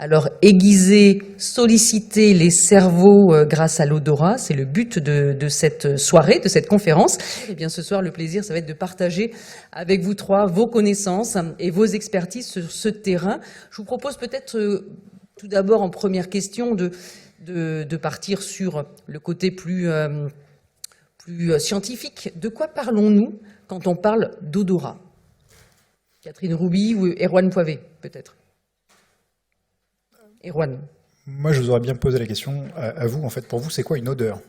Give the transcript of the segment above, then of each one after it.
Alors, aiguiser, solliciter les cerveaux grâce à l'odorat, c'est le but de cette soirée, de cette conférence. Et bien, ce soir, le plaisir, ça va être de partager avec vous trois vos connaissances et vos expertises sur ce terrain. Je vous propose peut-être, tout d'abord, en première question, de partir sur le côté plus scientifique. De quoi parlons-nous quand on parle d'odorat? Catherine Rouby ou Erwan Poivet, peut-être? Erwan. Moi, je vous aurais bien posé la question à vous. En fait, pour vous, c'est quoi une odeur?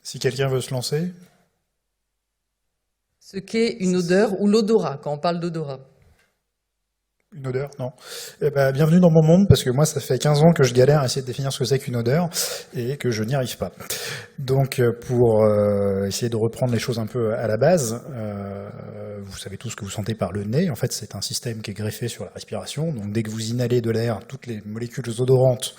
Si quelqu'un veut se lancer. Ce qu'est une odeur ou l'odorat, quand on parle d'odorat. Une odeur, non. Eh ben, bienvenue dans mon monde, parce que moi, ça fait 15 ans que je galère à essayer de définir ce que c'est qu'une odeur, et que je n'y arrive pas. Donc, pour essayer de reprendre les choses un peu à la base, vous savez tous ce que vous sentez par le nez. En fait, c'est un système qui est greffé sur la respiration. Donc, dès que vous inhalez de l'air, toutes les molécules odorantes,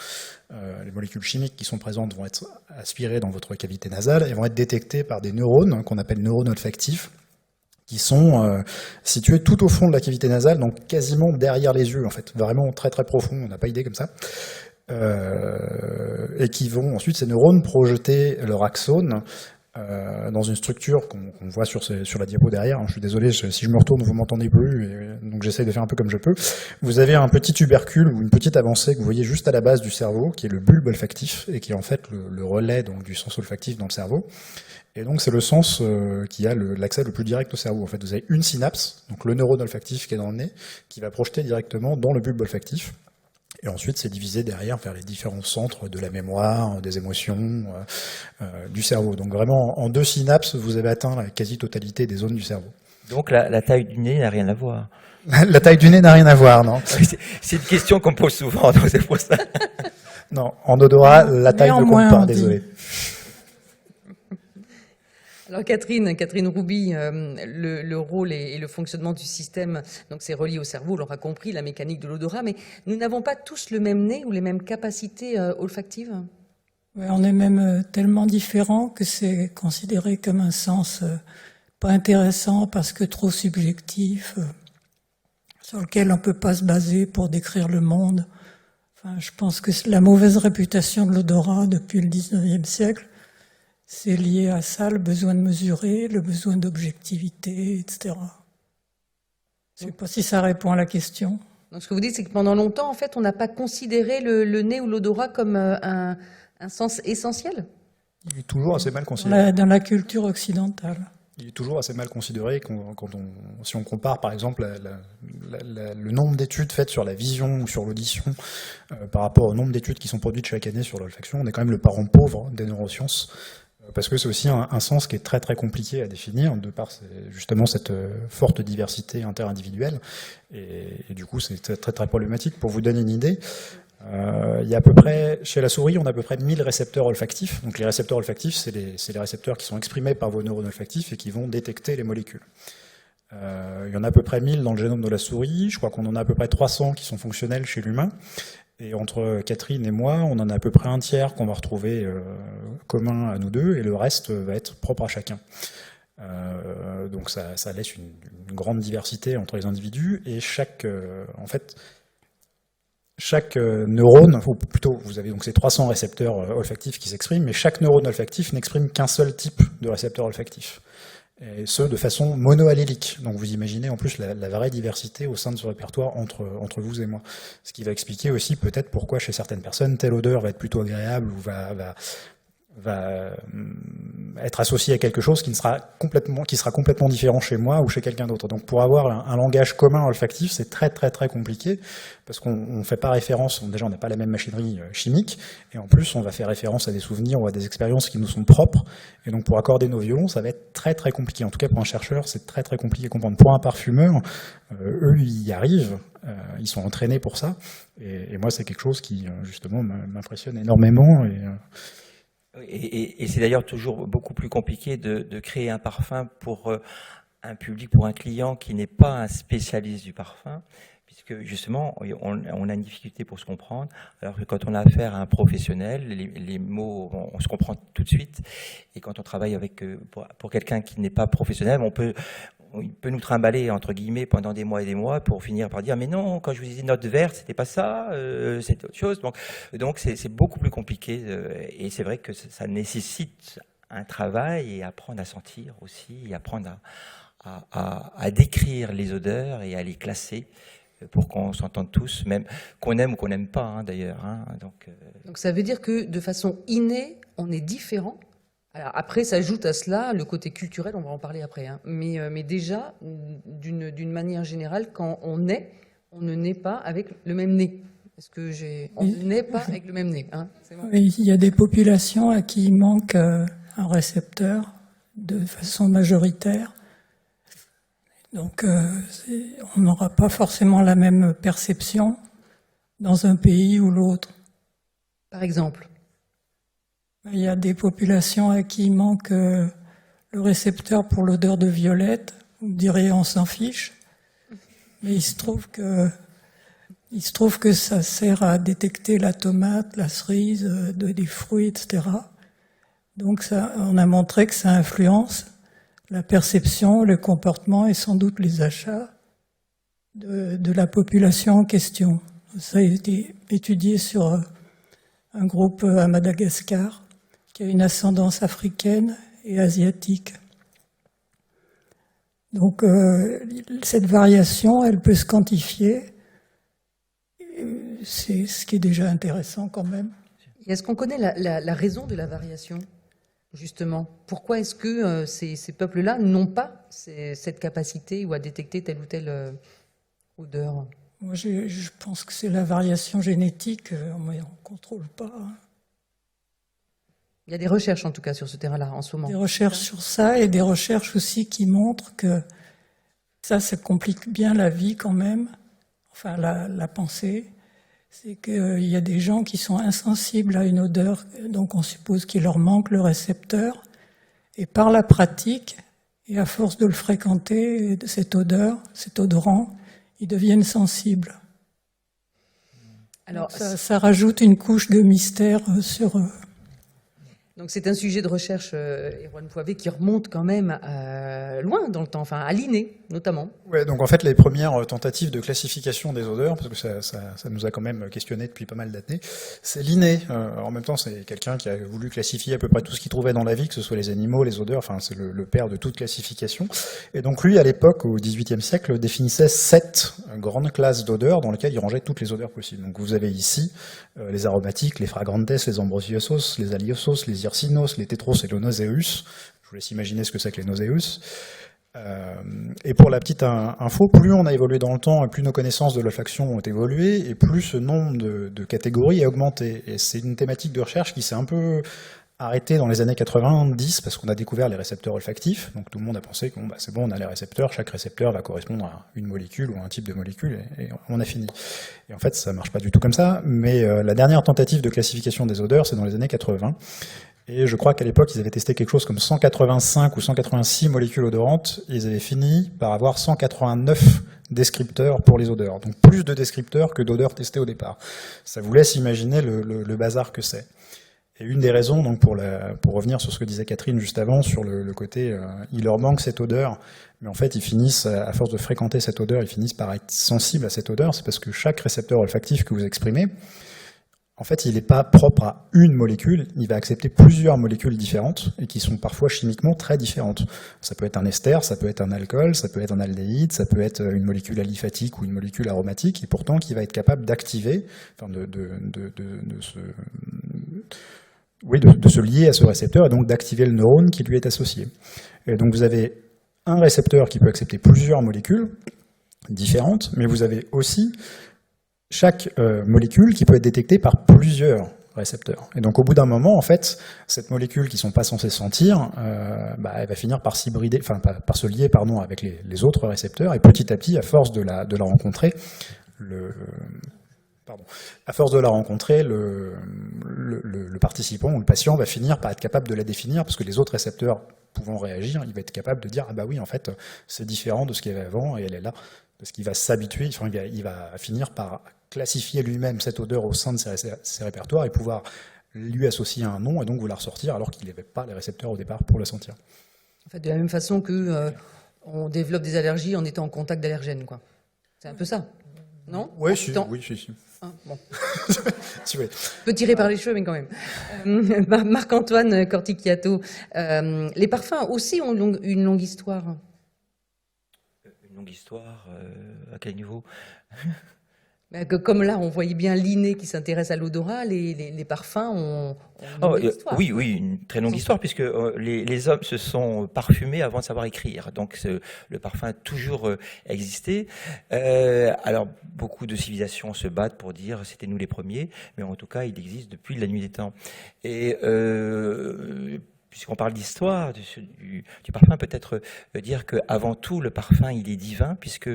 les molécules chimiques qui sont présentes vont être aspirées dans votre cavité nasale et vont être détectées par des neurones, qu'on appelle neurones olfactifs, qui sont situés tout au fond de la cavité nasale, donc quasiment derrière les yeux, en fait, vraiment très très profond, on n'a pas idée comme ça, et qui vont ensuite, ces neurones, projeter leur axone dans une structure qu'on voit sur la diapo derrière. Je suis désolé, si je me retourne, vous m'entendez plus, donc j'essaye de faire un peu comme je peux. Vous avez un petit tubercule ou une petite avancée que vous voyez juste à la base du cerveau, qui est le bulbe olfactif, et qui est en fait le relais donc, du sens olfactif dans le cerveau. Et donc c'est le sens qui a l'accès le plus direct au cerveau. En fait, vous avez une synapse, donc le neurone olfactif qui est dans le nez, qui va projeter directement dans le bulbe olfactif. Et ensuite, c'est divisé derrière vers les différents centres de la mémoire, des émotions, du cerveau. Donc vraiment, en 2 synapses, vous avez atteint la quasi-totalité des zones du cerveau. Donc la taille du nez n'a rien à voir. La taille du nez n'a rien à voir, non. C'est une question qu'on me pose souvent, donc c'est pour ça. Non, en odorat, la taille ne compte pas, désolé. Alors Catherine Rouby, le rôle et le fonctionnement du système, donc c'est relié au cerveau, on l'aura compris, la mécanique de l'odorat, mais nous n'avons pas tous le même nez ou les mêmes capacités olfactives? Ouais, on est même tellement différents que c'est considéré comme un sens pas intéressant parce que trop subjectif, sur lequel on ne peut pas se baser pour décrire le monde. Enfin, je pense que la mauvaise réputation de l'odorat depuis le 19e siècle, c'est lié à ça, le besoin de mesurer, le besoin d'objectivité, etc. Je ne sais pas si ça répond à la question. Donc ce que vous dites, c'est que pendant longtemps, en fait, on n'a pas considéré le nez ou l'odorat comme un sens essentiel? Il est toujours assez mal considéré. Dans la culture occidentale. Il est toujours assez mal considéré si on compare par exemple le nombre d'études faites sur la vision ou sur l'audition par rapport au nombre d'études qui sont produites chaque année sur l'olfaction. On est quand même le parent pauvre des neurosciences. Parce que c'est aussi un sens qui est très très compliqué à définir, de par justement cette forte diversité interindividuelle, et du coup c'est très très problématique. Pour vous donner une idée, il y a à peu près, chez la souris, on a à peu près 1000 récepteurs olfactifs. Donc les récepteurs olfactifs, c'est les récepteurs qui sont exprimés par vos neurones olfactifs et qui vont détecter les molécules. Il y en a à peu près 1000 dans le génome de la souris, je crois qu'on en a à peu près 300 qui sont fonctionnels chez l'humain. Et entre Catherine et moi, on en a à peu près un tiers qu'on va retrouver commun à nous deux, et le reste va être propre à chacun. Donc ça laisse une grande diversité entre les individus, et chaque neurone, ou plutôt vous avez donc ces 300 récepteurs olfactifs qui s'expriment, mais chaque neurone olfactif n'exprime qu'un seul type de récepteur olfactif. Et ce, de façon monoallélique. Donc vous imaginez en plus la vraie diversité au sein de ce répertoire entre vous et moi. Ce qui va expliquer aussi peut-être pourquoi chez certaines personnes, telle odeur va être plutôt agréable ou va être associé à quelque chose qui sera complètement différent chez moi ou chez quelqu'un d'autre. Donc pour avoir un langage commun olfactif, c'est très très très compliqué, parce qu'on ne fait pas référence, déjà on n'a pas la même machinerie chimique, et en plus on va faire référence à des souvenirs ou à des expériences qui nous sont propres, et donc pour accorder nos violons, ça va être très très compliqué. En tout cas pour un chercheur, c'est très très compliqué à comprendre. Pour un parfumeur, eux ils y arrivent, ils sont entraînés pour ça, et moi c'est quelque chose qui justement m'impressionne énormément, et c'est d'ailleurs toujours beaucoup plus compliqué de créer un parfum pour un public, pour un client qui n'est pas un spécialiste du parfum, puisque justement, on a une difficulté pour se comprendre, alors que quand on a affaire à un professionnel, les mots, on se comprend tout de suite, et quand on travaille avec pour quelqu'un qui n'est pas professionnel, il peut nous trimballer, entre guillemets, pendant des mois et des mois pour finir par dire « mais non, quand je vous disais note verte, c'était pas ça, c'était autre chose ». Donc c'est beaucoup plus compliqué et c'est vrai que ça nécessite un travail et apprendre à sentir aussi, et apprendre à décrire les odeurs et à les classer pour qu'on s'entende tous, même qu'on aime ou qu'on n'aime pas, hein, d'ailleurs. Hein, donc ça veut dire que de façon innée, on est différent. Alors après, s'ajoute à cela le côté culturel, on va en parler après. Hein, mais déjà, d'une manière générale, quand on ne naît pas avec le même nez. Est-ce que on ne naît pas avec le même nez, hein, c'est bon. Il y a des populations à qui il manque un récepteur de façon majoritaire. Donc, on n'aura pas forcément la même perception dans un pays ou l'autre. Par exemple? Il y a des populations à qui il manque le récepteur pour l'odeur de violette. Vous direz, on s'en fiche. Mais il se trouve que ça sert à détecter la tomate, la cerise, des fruits, etc. Donc, on a montré que ça influence la perception, le comportement et sans doute les achats de la population en question. Ça a été étudié sur un groupe à Madagascar qui a une ascendance africaine et asiatique. Donc cette variation, elle peut se quantifier. C'est ce qui est déjà intéressant quand même. Est-ce qu'on connaît la raison de la variation ? Justement, pourquoi est-ce que ces peuples-là n'ont pas cette capacité ou à détecter telle ou telle odeur? Moi, je pense que c'est la variation génétique, mais on ne contrôle pas. Hein. Il y a des recherches en tout cas sur ce terrain-là en ce moment. Des recherches sur ça et des recherches aussi qui montrent que ça complique bien la vie quand même, enfin la pensée. C'est qu'il y a des gens qui sont insensibles à une odeur, donc on suppose qu'il leur manque le récepteur. Et par la pratique, et à force de le fréquenter, de cette odeur, cet odorant, ils deviennent sensibles. Alors, ça rajoute une couche de mystère sur eux. Donc c'est un sujet de recherche, Erwan Poivet, qui remonte quand même loin dans le temps, enfin à Linné notamment. Ouais, donc en fait les premières tentatives de classification des odeurs, parce que ça nous a quand même questionné depuis pas mal d'années, c'est Linné. En même temps c'est quelqu'un qui a voulu classifier à peu près tout ce qu'il trouvait dans la vie, que ce soit les animaux, les odeurs, enfin c'est le père de toute classification. Et donc lui à l'époque, au XVIIIe siècle, définissait 7 grandes classes d'odeurs dans lesquelles il rangeait toutes les odeurs possibles. Donc vous avez ici les aromatiques, les fragrantes, les ambrosiusos, les aliosos, les hircinos, les tétros et les nauseus. Je vous laisse imaginer ce que c'est que les nauseus. Et pour la petite info, plus on a évolué dans le temps et plus nos connaissances de l'olfaction ont évolué et plus ce nombre de catégories a augmenté. Et c'est une thématique de recherche qui s'est un peu arrêtée dans les années 90 parce qu'on a découvert les récepteurs olfactifs. Donc tout le monde a pensé que c'est bon, on a les récepteurs, chaque récepteur va correspondre à une molécule ou à un type de molécule et on a fini. Et en fait, ça marche pas du tout comme ça. Mais la dernière tentative de classification des odeurs, c'est dans les années 80. Et je crois qu'à l'époque, ils avaient testé quelque chose comme 185 ou 186 molécules odorantes, et ils avaient fini par avoir 189 descripteurs pour les odeurs. Donc plus de descripteurs que d'odeurs testées au départ. Ça vous laisse imaginer le bazar que c'est. Et une des raisons, donc pour revenir sur ce que disait Catherine juste avant, sur le côté, il leur manque cette odeur, mais en fait ils finissent, à force de fréquenter cette odeur, ils finissent par être sensibles à cette odeur, c'est parce que chaque récepteur olfactif que vous exprimez, en fait, il n'est pas propre à une molécule, il va accepter plusieurs molécules différentes et qui sont parfois chimiquement très différentes. Ça peut être un ester, ça peut être un alcool, ça peut être un aldéhyde, ça peut être une molécule aliphatique ou une molécule aromatique, et pourtant qui va être capable d'activer, enfin de se lier à ce récepteur et donc d'activer le neurone qui lui est associé. Et donc vous avez un récepteur qui peut accepter plusieurs molécules différentes, mais vous avez aussi chaque molécule qui peut être détectée par plusieurs récepteurs. Et donc au bout d'un moment, en fait, cette molécule qui ne sont pas censées sentir, elle va finir par s'hybrider, enfin par se lier avec les autres récepteurs, et petit à petit, à force de la rencontrer, le participant ou le patient va finir par être capable de la définir, parce que les autres récepteurs pouvant réagir, il va être capable de dire « Ah bah oui, en fait, c'est différent de ce qu'il y avait avant, et elle est là ». Parce qu'il va s'habituer, enfin, il va finir par classifier lui-même cette odeur au sein de ses répertoires et pouvoir lui associer un nom et donc vous la ressortir alors qu'il n'avait pas les récepteurs au départ pour le sentir. En fait, de la même façon que On développe des allergies en étant en contact d'allergènes, quoi. C'est un peu ça, non? Ouais, En étant- oui, si. Ah, bon. Si, ouais. Un peu tiré par les cheveux, mais quand même. Marc-Antoine Corticchiato, les parfums aussi ont une longue histoire. Une longue histoire, à quel niveau? Comme là, on voyait bien Linné qui s'intéresse à l'odorat, les parfums ont une Oh, longue histoire. oui, oui, une très longue histoire, puisque les hommes se sont parfumés avant de savoir écrire. Donc le parfum a toujours existé. Alors beaucoup de civilisations se battent pour dire c'était nous les premiers, mais en tout cas il existe depuis la nuit des temps. Et puisqu'on parle d'histoire du parfum, peut-être dire qu'avant tout, le parfum, il est divin, puisque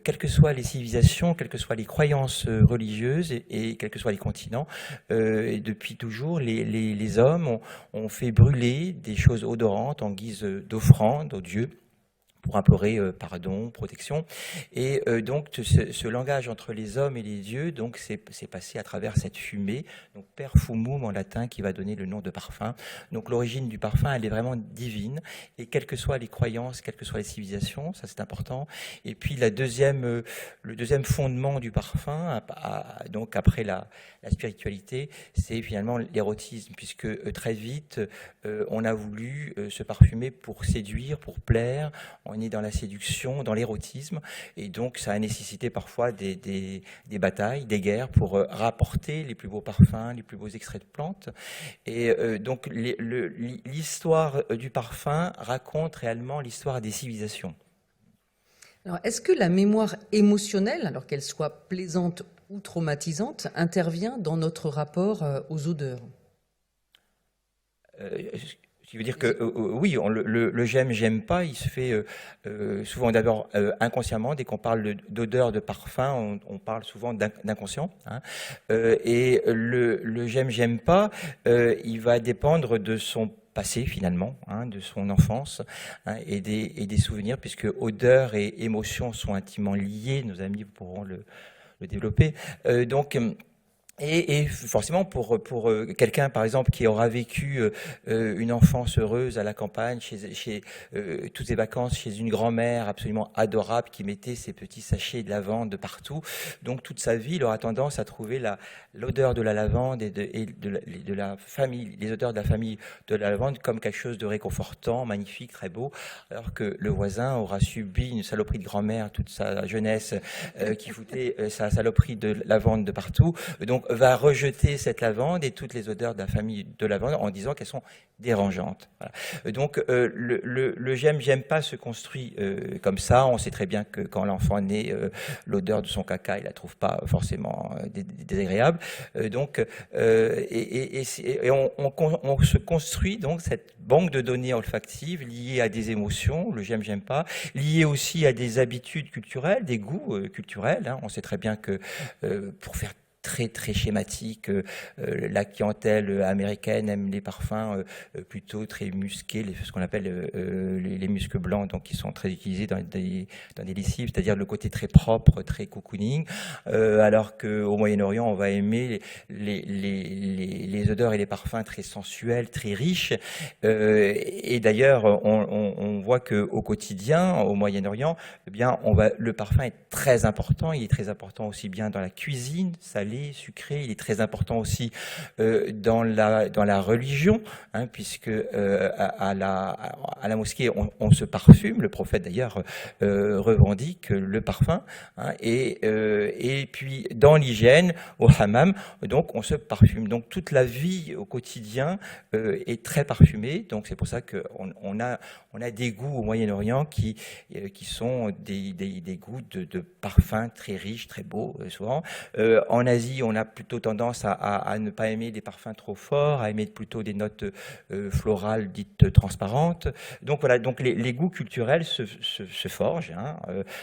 quelles que soient les civilisations, quelles que soient les croyances religieuses et quels que soient les continents, et depuis toujours, les hommes ont fait brûler des choses odorantes en guise d'offrande aux dieux, pour implorer pardon, protection. Et donc ce langage entre les hommes et les dieux, donc c'est passé à travers cette fumée, donc perfumum en latin, qui va donner le nom de parfum. Donc l'origine du parfum, elle est vraiment divine, et quelles que soient les croyances, quelles que soient les civilisations, ça c'est important. Et puis le deuxième fondement du parfum, donc après la spiritualité, c'est finalement l'érotisme, puisque très vite on a voulu se parfumer pour séduire, pour plaire. On est dans la séduction, dans l'érotisme, et donc ça a nécessité parfois des batailles, des guerres pour rapporter les plus beaux parfums, les plus beaux extraits de plantes. Et donc l'histoire du parfum raconte réellement l'histoire des civilisations. Alors, est-ce que la mémoire émotionnelle, alors qu'elle soit plaisante ou traumatisante, intervient dans notre rapport aux odeurs? Ce qui veut dire que oui, le j'aime pas, il se fait souvent d'abord inconsciemment. Dès qu'on parle d'odeur, de parfum, on parle souvent d'inconscient. Hein. Et le j'aime pas, il va dépendre de son passé finalement, hein, de son enfance, hein, et des souvenirs, puisque odeur et émotion sont intimement liés. Nos amis pourront le développer. Et forcément, pour quelqu'un, par exemple, qui aura vécu une enfance heureuse à la campagne, toutes ses vacances chez une grand-mère absolument adorable qui mettait ses petits sachets de lavande de partout, donc toute sa vie, il aura tendance à trouver l'odeur de la lavande et de la famille, les odeurs de la famille de la lavande comme quelque chose de réconfortant, magnifique, très beau, alors que le voisin aura subi une saloperie de grand-mère toute sa jeunesse qui foutait sa saloperie de lavande de partout. Donc, va rejeter cette lavande et toutes les odeurs de la famille de lavande en disant qu'elles sont dérangeantes. Voilà. Donc, le j'aime pas se construit comme ça. On sait très bien que quand l'enfant naît, l'odeur de son caca, il la trouve pas forcément désagréable. Donc, on se construit donc cette banque de données olfactives liées à des émotions, le j'aime pas, liées aussi à des habitudes culturelles, des goûts culturels. Hein. On sait très bien que pour faire très très schématique, la clientèle américaine aime les parfums plutôt très musqués, ce qu'on appelle les muscs blancs, donc qui sont très utilisés dans des lessives, c'est-à-dire le côté très propre, très cocooning, alors qu'au Moyen-Orient on va aimer les odeurs et les parfums très sensuels, très riches, et d'ailleurs on voit que au quotidien au Moyen-Orient, eh bien le parfum est très important. Il est très important aussi bien dans la cuisine salée, sucré. Il est très important aussi dans la religion, hein, puisque à la mosquée on se parfume. Le prophète d'ailleurs revendique le parfum, hein, et puis dans l'hygiène au hammam, donc on se parfume. Donc toute la vie au quotidien est très parfumée. Donc c'est pour ça qu'on a des goûts au Moyen-Orient qui sont des goûts de parfums très riches, très beaux souvent. En Asie, on a plutôt tendance à ne pas aimer des parfums trop forts, à aimer plutôt des notes florales dites transparentes. Donc voilà, donc les goûts culturels se forgent, hein,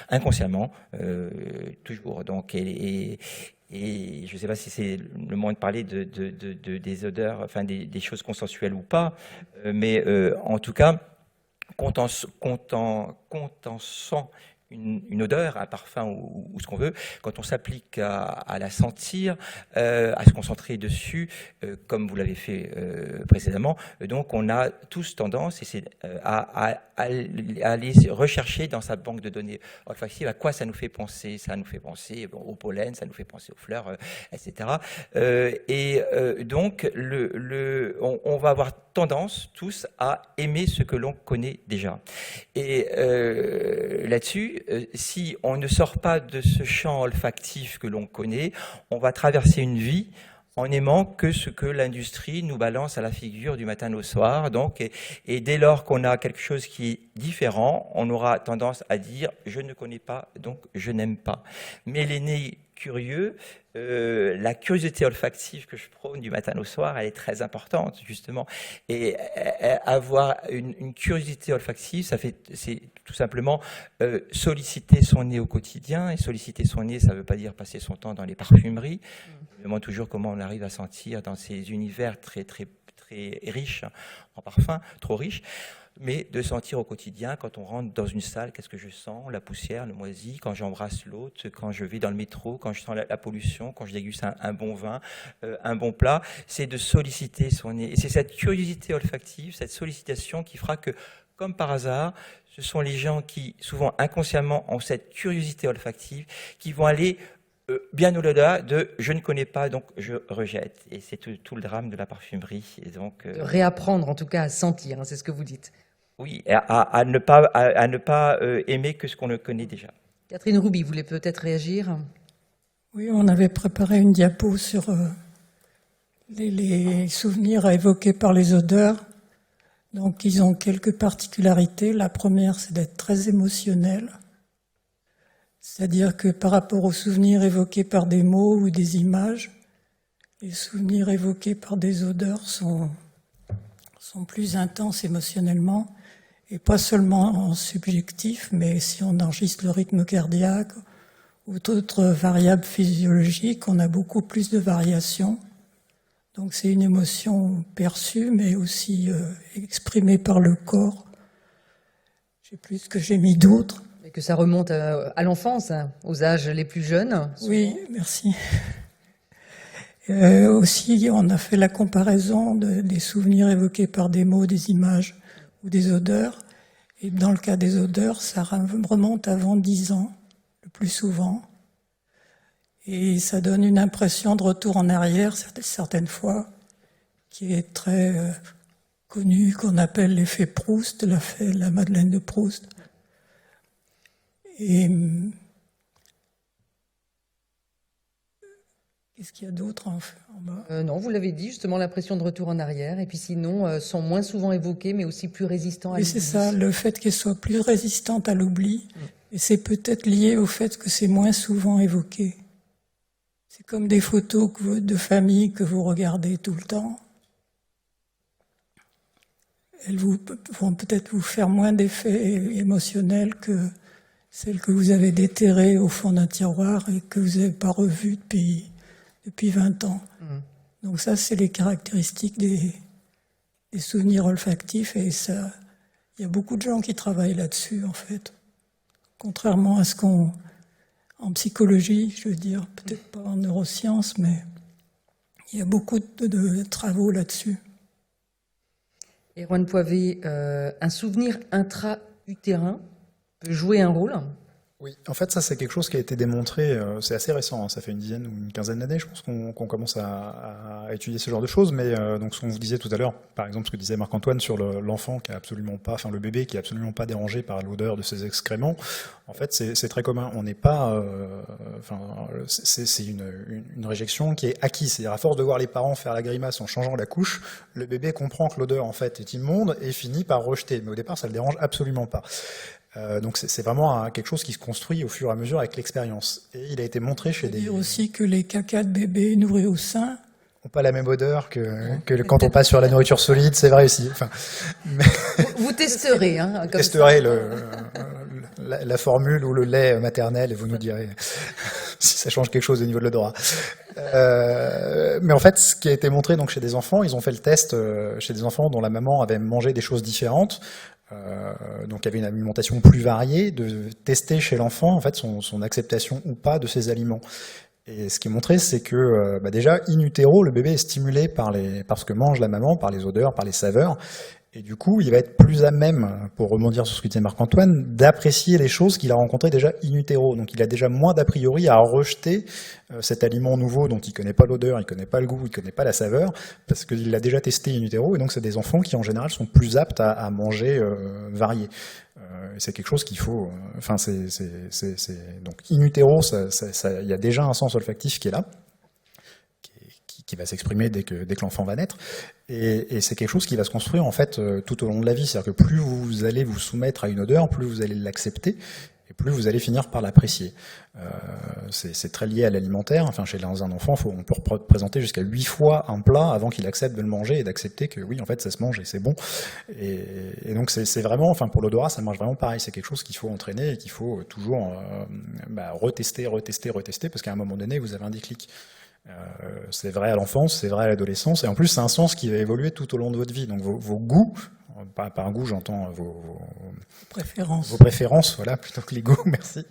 inconsciemment, toujours. Donc, et je ne sais pas si c'est le moment de parler des odeurs, enfin des choses consensuelles ou pas, mais en tout cas, quand on sent une odeur, un parfum ou ce qu'on veut, quand on s'applique à la sentir, à se concentrer dessus, comme vous l'avez fait précédemment, donc on a tous tendance à aller rechercher dans sa banque de données olfactives à quoi ça nous fait penser. Ça nous fait penser au pollen, ça nous fait penser aux fleurs, etc. Donc on va avoir tendance tous à aimer ce que l'on connaît déjà. Et là-dessus, si on ne sort pas de ce champ olfactif que l'on connaît, on va traverser une vie en n'aimant que ce que l'industrie nous balance à la figure du matin au soir. Donc, et dès lors qu'on a quelque chose qui est différent, on aura tendance à dire « je ne connais pas, donc je n'aime pas ». Mais les nez curieux, la curiosité olfactive que je prône du matin au soir, elle est très importante, justement. Et avoir une curiosité olfactive, c'est tout simplement solliciter son nez au quotidien. Et solliciter son nez, ça ne veut pas dire passer son temps dans les parfumeries. Je me demande toujours comment on arrive à sentir dans ces univers très, très, très riches en parfums, trop riches. Mais de sentir au quotidien, quand on rentre dans une salle, qu'est-ce que je sens? La poussière, le moisi, quand j'embrasse l'autre, quand je vais dans le métro, quand je sens la pollution, quand je déguste un bon vin, un bon plat, c'est de solliciter son nez. Et c'est cette curiosité olfactive, cette sollicitation qui fera que, comme par hasard, ce sont les gens qui, souvent inconsciemment, ont cette curiosité olfactive, qui vont aller bien au-delà de « je ne connais pas, donc je rejette ». Et c'est tout le drame de la parfumerie. Et donc, De réapprendre en tout cas à sentir, hein, c'est ce que vous dites. Oui, à ne pas aimer que ce qu'on ne connaît déjà. Catherine Rouby, vous voulez peut-être réagir? Oui, on avait préparé une diapo sur les souvenirs à évoquer par les odeurs. Donc, ils ont quelques particularités. La première, c'est d'être très émotionnel. C'est-à-dire que par rapport aux souvenirs évoqués par des mots ou des images, les souvenirs évoqués par des odeurs sont plus intenses émotionnellement, et pas seulement en subjectif, mais si on enregistre le rythme cardiaque ou d'autres variables physiologiques, on a beaucoup plus de variations. Donc c'est une émotion perçue, mais aussi exprimée par le corps. Je sais plus ce que j'ai mis d'autre. Et que ça remonte à l'enfance, hein, aux âges les plus jeunes. Souvent. Oui, merci. Aussi, on a fait la comparaison des souvenirs évoqués par des mots, des images ou des odeurs. Et dans le cas des odeurs, ça remonte avant 10 ans, le plus souvent. Et ça donne une impression de retour en arrière, certaines fois, qui est très connue, qu'on appelle l'effet Proust, la Madeleine de Proust. Et qu'est-ce qu'il y a d'autre en bas? Non, vous l'avez dit, justement, l'impression de retour en arrière. Et puis sinon, sont moins souvent évoqués, mais aussi plus résistants à l'oubli. Oui, c'est ça, le fait qu'elles soient plus résistantes à l'oubli. Et c'est peut-être lié au fait que c'est moins souvent évoqué. C'est comme des photos de famille que vous regardez tout le temps. Elles vont peut-être vous faire moins d'effets émotionnels que celles que vous avez déterrées au fond d'un tiroir et que vous n'avez pas revues depuis 20 ans. Donc ça, c'est les caractéristiques des souvenirs olfactifs, et ça, il y a beaucoup de gens qui travaillent là-dessus, en fait. Contrairement à ce qu'on... En psychologie, je veux dire, peut-être pas en neurosciences, mais il y a beaucoup de travaux là-dessus. Erwan Poivet, un souvenir intra-utérin peut jouer un rôle? Oui, en fait, ça, c'est quelque chose qui a été démontré, c'est assez récent, hein, ça fait une dizaine ou une quinzaine d'années, je pense qu'on commence à étudier ce genre de choses, mais donc ce qu'on vous disait tout à l'heure, par exemple, ce que disait Marc-Antoine sur l'enfant qui a absolument pas, enfin le bébé qui est absolument pas dérangé par l'odeur de ses excréments, en fait, c'est très commun. On n'est pas, c'est une réjection qui est acquise, c'est-à-dire à force de voir les parents faire la grimace en changeant la couche, le bébé comprend que l'odeur, en fait, est immonde et finit par rejeter, mais au départ, ça le dérange absolument pas. Donc c'est vraiment quelque chose qui se construit au fur et à mesure avec l'expérience. Et il a été montré chez des... Il faut dire aussi que les cacas de bébés nourris au sein n'ont pas la même odeur que quand on passe sur la nourriture solide, c'est vrai aussi. Enfin, mais... Vous testerez. Hein, vous testerez la formule ou le lait maternel et vous nous direz si ça change quelque chose au niveau de l'odorat. Mais en fait, ce qui a été montré donc chez des enfants, ils ont fait le test chez des enfants dont la maman avait mangé des choses différentes. donc il y avait une alimentation plus variée, de tester chez l'enfant en fait son acceptation ou pas de ces aliments. Et ce qui est montré, c'est que déjà, in utero, le bébé est stimulé par ce que mange la maman, par les odeurs, par les saveurs. Et du coup, il va être plus à même, pour rebondir sur ce que disait Marc-Antoine, d'apprécier les choses qu'il a rencontrées déjà in utero. Donc il a déjà moins d'a priori à rejeter cet aliment nouveau dont il connaît pas l'odeur, il connaît pas le goût, il connaît pas la saveur, parce qu'il l'a déjà testé in utero. Et donc c'est des enfants qui en général sont plus aptes à manger varié. C'est quelque chose qu'il faut. Enfin, donc in utero, il y a déjà un sens olfactif qui est là, qui va s'exprimer dès que l'enfant va naître. Et c'est quelque chose qui va se construire en fait tout au long de la vie. C'est-à-dire que plus vous allez vous soumettre à une odeur, plus vous allez l'accepter, et plus vous allez finir par l'apprécier. C'est très lié à l'alimentaire. Enfin, chez un enfant, on peut représenter jusqu'à 8 fois un plat avant qu'il accepte de le manger et d'accepter que oui, en fait, ça se mange et c'est bon. Et donc, c'est vraiment, enfin, pour l'odorat, ça marche vraiment pareil. C'est quelque chose qu'il faut entraîner et qu'il faut toujours retester, parce qu'à un moment donné, vous avez un déclic. C'est vrai à l'enfance, c'est vrai à l'adolescence, et en plus c'est un sens qui va évoluer tout au long de votre vie. Donc vos goûts, par goût j'entends vos préférences, voilà, plutôt que les goûts, merci.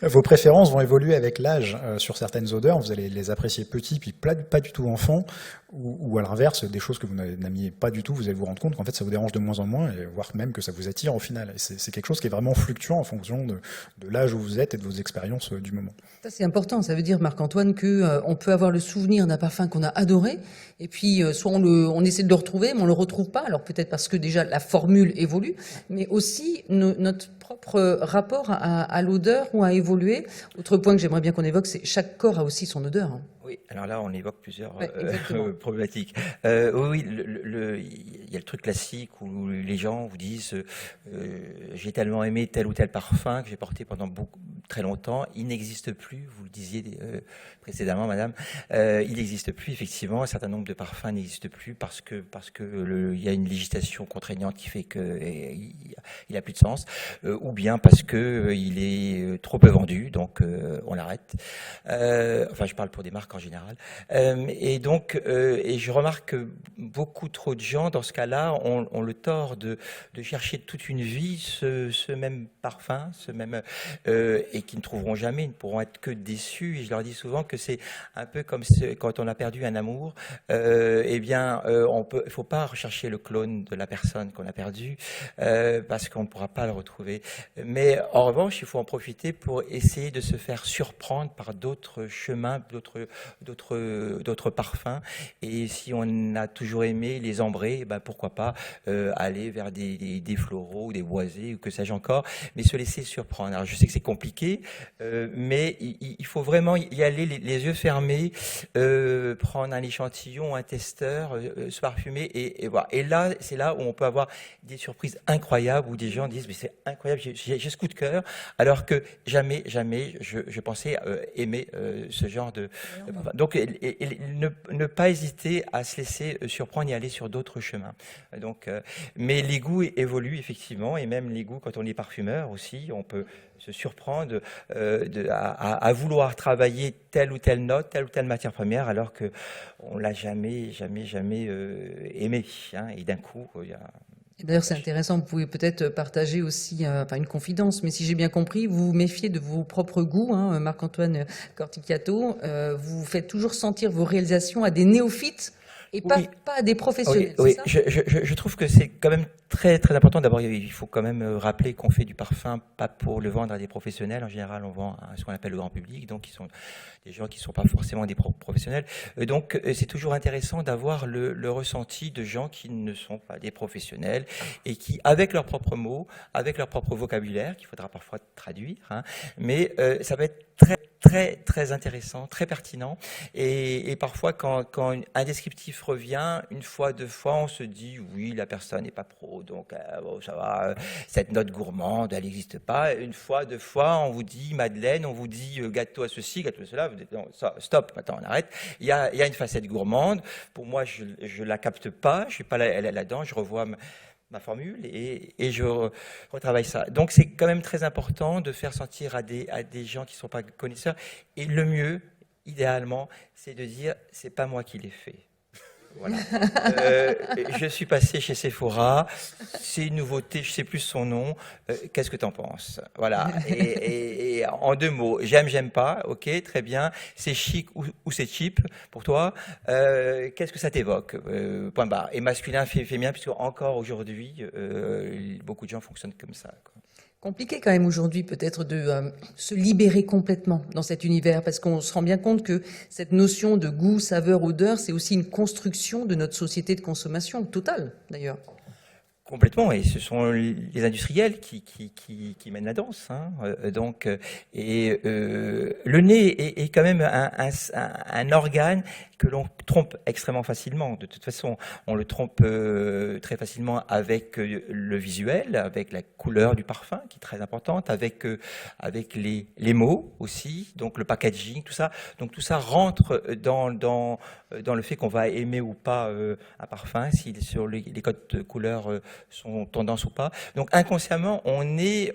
Vos préférences vont évoluer avec l'âge sur certaines odeurs, vous allez les apprécier petits, puis pas du tout enfant, ou à l'inverse, des choses que vous n'aimiez pas du tout, vous allez vous rendre compte qu'en fait ça vous dérange de moins en moins, et voire même que ça vous attire au final. Et c'est quelque chose qui est vraiment fluctuant en fonction de l'âge où vous êtes et de vos expériences du moment. Ça, c'est important. Ça veut dire, Marc-Antoine, que on peut avoir le souvenir d'un parfum qu'on a adoré, et puis soit on essaie de le retrouver, mais on le retrouve pas. Alors peut-être parce que déjà la formule évolue, mais aussi notre propre rapport à l'odeur ou a évolué. Autre point que j'aimerais bien qu'on évoque, c'est chaque corps a aussi son odeur. Oui, alors là, on évoque plusieurs problématiques. Oui, il y a le truc classique où les gens vous disent j'ai tellement aimé tel ou tel parfum que j'ai porté pendant très longtemps, il n'existe plus, vous le disiez précédemment, madame, il n'existe plus, effectivement, un certain nombre de parfums n'existent plus parce que il y a une législation contraignante qui fait qu'il n'a plus de sens, ou bien parce que il est trop peu vendu, donc on l'arrête. Enfin, je parle pour des marques en général. Et donc, je remarque que beaucoup trop de gens, dans ce cas-là, ont le tort de chercher toute une vie ce même parfum, et qui ne trouveront jamais, ils ne pourront être que déçus. Et je leur dis souvent que c'est un peu comme quand on a perdu un amour, il faut pas rechercher le clone de la personne qu'on a perdue, parce qu'on ne pourra pas le retrouver. Mais en revanche, il faut en profiter pour essayer de se faire surprendre par d'autres chemins, d'autres parfums. Et si on a toujours aimé les ambrés, pourquoi pas aller vers des floraux, des boisés, ou que sais-je encore, mais se laisser surprendre. Alors je sais que c'est compliqué, mais il faut vraiment y aller les yeux fermés, prendre un échantillon, un testeur, se parfumer et voir. Et là, c'est là où on peut avoir des surprises incroyables, où des gens disent mais c'est incroyable, j'ai ce coup de cœur, alors que jamais je pensais aimer ce genre de parfum. Donc ne pas hésiter à se laisser surprendre et aller sur d'autres chemins. Donc, mais les goûts évoluent effectivement, et même les goûts quand on est parfumeur aussi, on peut se surprendre à vouloir travailler telle ou telle note, telle ou telle matière première, alors que on l'a jamais aimé. Hein, et d'un coup, il y a... D'ailleurs, c'est intéressant, vous pouvez peut-être partager aussi une confidence, mais si j'ai bien compris, vous vous méfiez de vos propres goûts, hein, Marc-Antoine Corticato, vous faites toujours sentir vos réalisations à des néophytes et pas à des professionnels. Oui, c'est ça je trouve que c'est quand même très très important. D'abord, il faut quand même rappeler qu'on fait du parfum pas pour le vendre à des professionnels. En général, on vend à ce qu'on appelle le grand public, donc qui sont des gens qui ne sont pas forcément des professionnels. Donc, c'est toujours intéressant d'avoir le ressenti de gens qui ne sont pas des professionnels et qui, avec leurs propres mots, avec leur propre vocabulaire, qu'il faudra parfois traduire, hein, mais ça va être très intéressant, très pertinent. Et parfois, quand un descriptif revient, une fois, deux fois, on se dit oui, la personne n'est pas pro, donc bon, ça va, cette note gourmande, elle n'existe pas. Une fois, deux fois, on vous dit Madeleine, on vous dit gâteau à ceci, gâteau à cela. Vous dites non, ça, stop, maintenant on arrête. Il y a une facette gourmande. Pour moi, je la capte pas. Je suis pas là-dedans. Je revois ma formule et je retravaille ça. Donc c'est quand même très important de faire sentir à des gens qui ne sont pas connaisseurs. Et le mieux, idéalement, c'est de dire c'est pas moi qui l'ai fait. Voilà. Je suis passé chez Sephora. C'est une nouveauté, je sais plus son nom. Qu'est-ce que tu en penses? Voilà. Et en 2 mots, j'aime pas. Ok, très bien. C'est chic ou c'est cheap pour toi. Qu'est-ce que ça t'évoque? Point barre. Et masculin, féminin, puisque encore aujourd'hui, beaucoup de gens fonctionnent comme ça, quoi. Compliqué quand même aujourd'hui peut-être de se libérer complètement dans cet univers, parce qu'on se rend bien compte que cette notion de goût, saveur, odeur, c'est aussi une construction de notre société de consommation totale d'ailleurs. Complètement, et ce sont les industriels qui mènent la danse, hein. Le nez est quand même un organe que l'on trompe extrêmement facilement. De toute façon, on le trompe très facilement avec le visuel, avec la couleur du parfum qui est très importante, avec les mots aussi, donc le packaging, tout ça. Donc tout ça rentre dans le fait qu'on va aimer ou pas un parfum, si sur les codes de couleur sont tendance ou pas. Donc inconsciemment, on est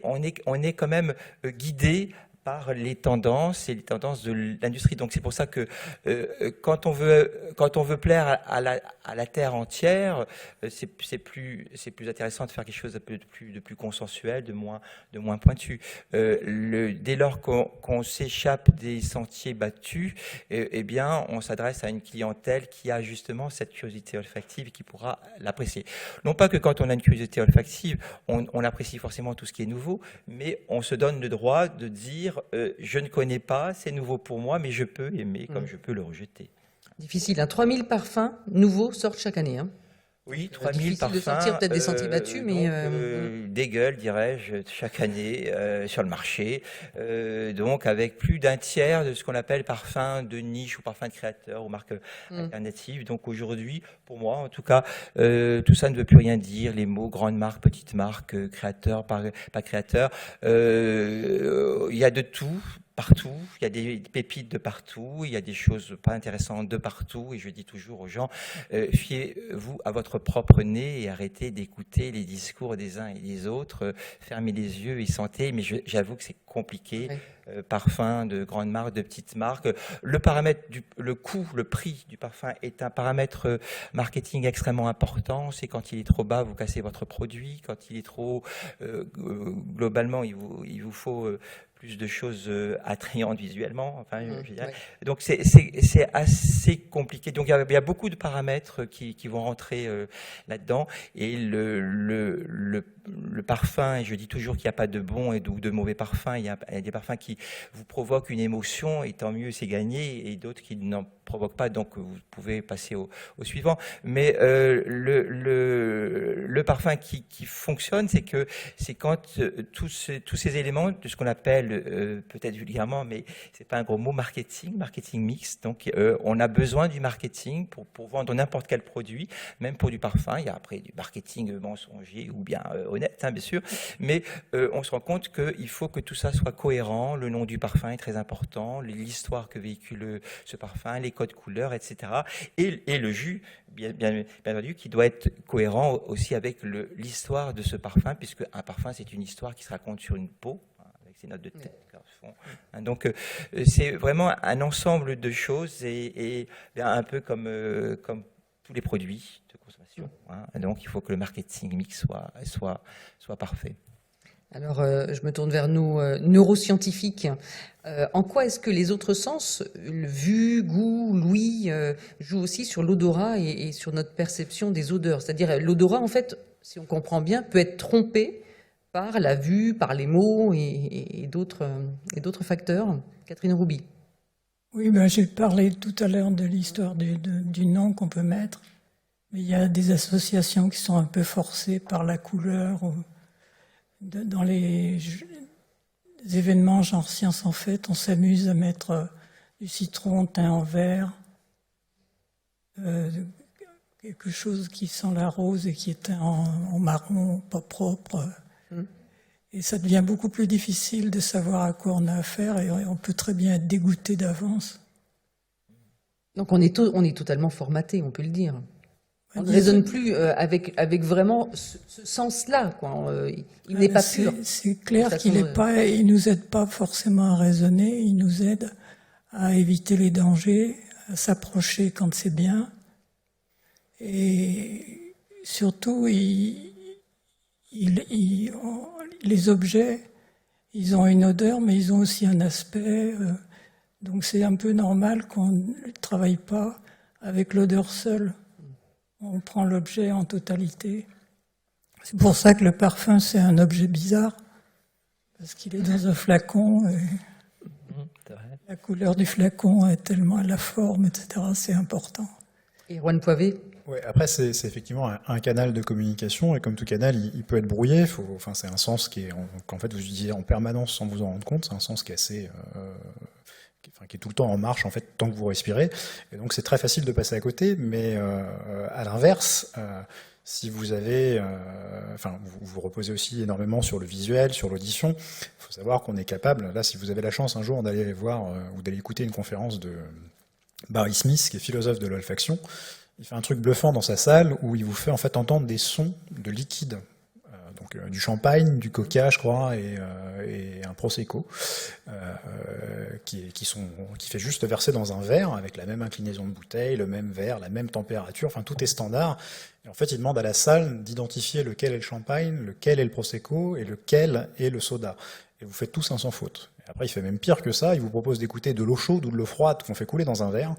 quand même guidé par les tendances et les tendances de l'industrie. Donc c'est pour ça que quand on veut plaire à la terre entière, c'est plus intéressant de faire quelque chose de plus consensuel, de moins pointu. Dès lors qu'on s'échappe des sentiers battus, eh bien on s'adresse à une clientèle qui a justement cette curiosité olfactive et qui pourra l'apprécier. Non pas que quand on a une curiosité olfactive, on apprécie forcément tout ce qui est nouveau, mais on se donne le droit de dire je ne connais pas, c'est nouveau pour moi, mais je peux aimer comme je peux le rejeter. Difficile, hein. 3000 parfums nouveaux sortent chaque année, hein. Oui, 3000 difficile parfums. De sortir peut-être des sentiers battus, mais des gueules, dirais-je, chaque année sur le marché. Donc avec plus d'un tiers de ce qu'on appelle parfums de niche ou parfums de créateurs ou marques alternatives. Donc aujourd'hui, pour moi en tout cas, tout ça ne veut plus rien dire. Les mots grande marque, petite marque, créateur, pas créateur. Il y a de tout. Partout, il y a des pépites de partout, il y a des choses pas intéressantes de partout, et je dis toujours aux gens, fiez-vous à votre propre nez et arrêtez d'écouter les discours des uns et des autres, fermez les yeux et sentez, mais j'avoue que c'est compliqué. Oui. Parfum de grandes marques, de petites marques. Le paramètre, le coût, le prix du parfum est un paramètre marketing extrêmement important. C'est quand il est trop bas, vous cassez votre produit. Quand il est trop, globalement, il vous faut plus de choses attrayantes visuellement. Enfin, je dirais. Ouais. Donc c'est assez compliqué. Donc il y a beaucoup de paramètres qui vont rentrer là-dedans. Et le parfum, et je dis toujours qu'il n'y a pas de bons et de mauvais parfums. Il y a des parfums qui vous provoquent une émotion, et tant mieux, c'est gagné, et d'autres qui n'en provoquent pas, donc vous pouvez passer au suivant. Mais le parfum qui fonctionne, c'est quand tous ces éléments de ce qu'on appelle, peut-être vulgairement, mais c'est pas un gros mot, marketing mix. Donc on a besoin du marketing pour vendre n'importe quel produit, même pour du parfum. Il y a après du marketing mensonger ou bien honnête, hein, bien sûr, mais on se rend compte qu'il faut que tout ça soit cohérent. Le nom du parfum est très important, l'histoire que véhicule ce parfum, les codes couleurs, etc. Et le jus, bien entendu, qui doit être cohérent aussi avec l'histoire de ce parfum, puisque un parfum, c'est une histoire qui se raconte sur une peau, avec ses notes de tête. Donc c'est vraiment un ensemble de choses, et un peu comme tous les produits de consommation. Hein. Donc il faut que le marketing mix soit parfait. Alors, je me tourne vers nos neuroscientifiques. En quoi est-ce que les autres sens, le vue, goût, l'ouïe, jouent aussi sur l'odorat et sur notre perception des odeurs? C'est-à-dire, l'odorat, en fait, si on comprend bien, peut être trompé par la vue, par les mots et d'autres facteurs. Catherine Rouby. Oui, ben, j'ai parlé tout à l'heure de l'histoire du nom qu'on peut mettre. Mais il y a des associations qui sont un peu forcées par la couleur. Dans les événements genre Science en Fête, on s'amuse à mettre du citron teint en vert, quelque chose qui sent la rose et qui est teint en marron, pas propre. Et ça devient beaucoup plus difficile de savoir à quoi on a affaire, et on peut très bien être dégoûté d'avance. Donc on est totalement formaté, on peut le dire. On ne raisonne plus avec vraiment ce sens-là, quoi. Il n'est pas pur. C'est clair qu'il ne nous aide pas forcément à raisonner, il nous aide à éviter les dangers, à s'approcher quand c'est bien. Et surtout, les objets, ils ont une odeur, mais ils ont aussi un aspect. Donc c'est un peu normal qu'on ne travaille pas avec l'odeur seule. On prend l'objet en totalité. C'est pour ça que le parfum, c'est un objet bizarre, parce qu'il est dans un flacon. Et la couleur du flacon est tellement la forme, etc. C'est important. Et Juan Poivet? Ouais, après, c'est effectivement un canal de communication, et comme tout canal, il peut être brouillé. Enfin, c'est un sens qu'en fait vous utilisez en permanence sans vous en rendre compte. C'est un sens qui est assez, qui est tout le temps en marche en fait tant que vous respirez. Et donc c'est très facile de passer à côté. Mais à l'inverse, si vous avez, vous reposez aussi énormément sur le visuel, sur l'audition. Il faut savoir qu'on est capable. Là, si vous avez la chance un jour d'aller voir ou d'aller écouter une conférence de Barry Smith, qui est philosophe de l'olfaction. Il fait un truc bluffant dans sa salle où il vous fait en fait entendre des sons de liquide, donc du champagne, du coca, je crois, et un prosecco, qui fait juste verser dans un verre avec la même inclinaison de bouteille, le même verre, la même température. Enfin, tout est standard. Et en fait, il demande à la salle d'identifier lequel est le champagne, lequel est le prosecco et lequel est le soda. Et vous faites tous un sans faute. Et après, il fait même pire que ça. Il vous propose d'écouter de l'eau chaude ou de l'eau froide qu'on fait couler dans un verre.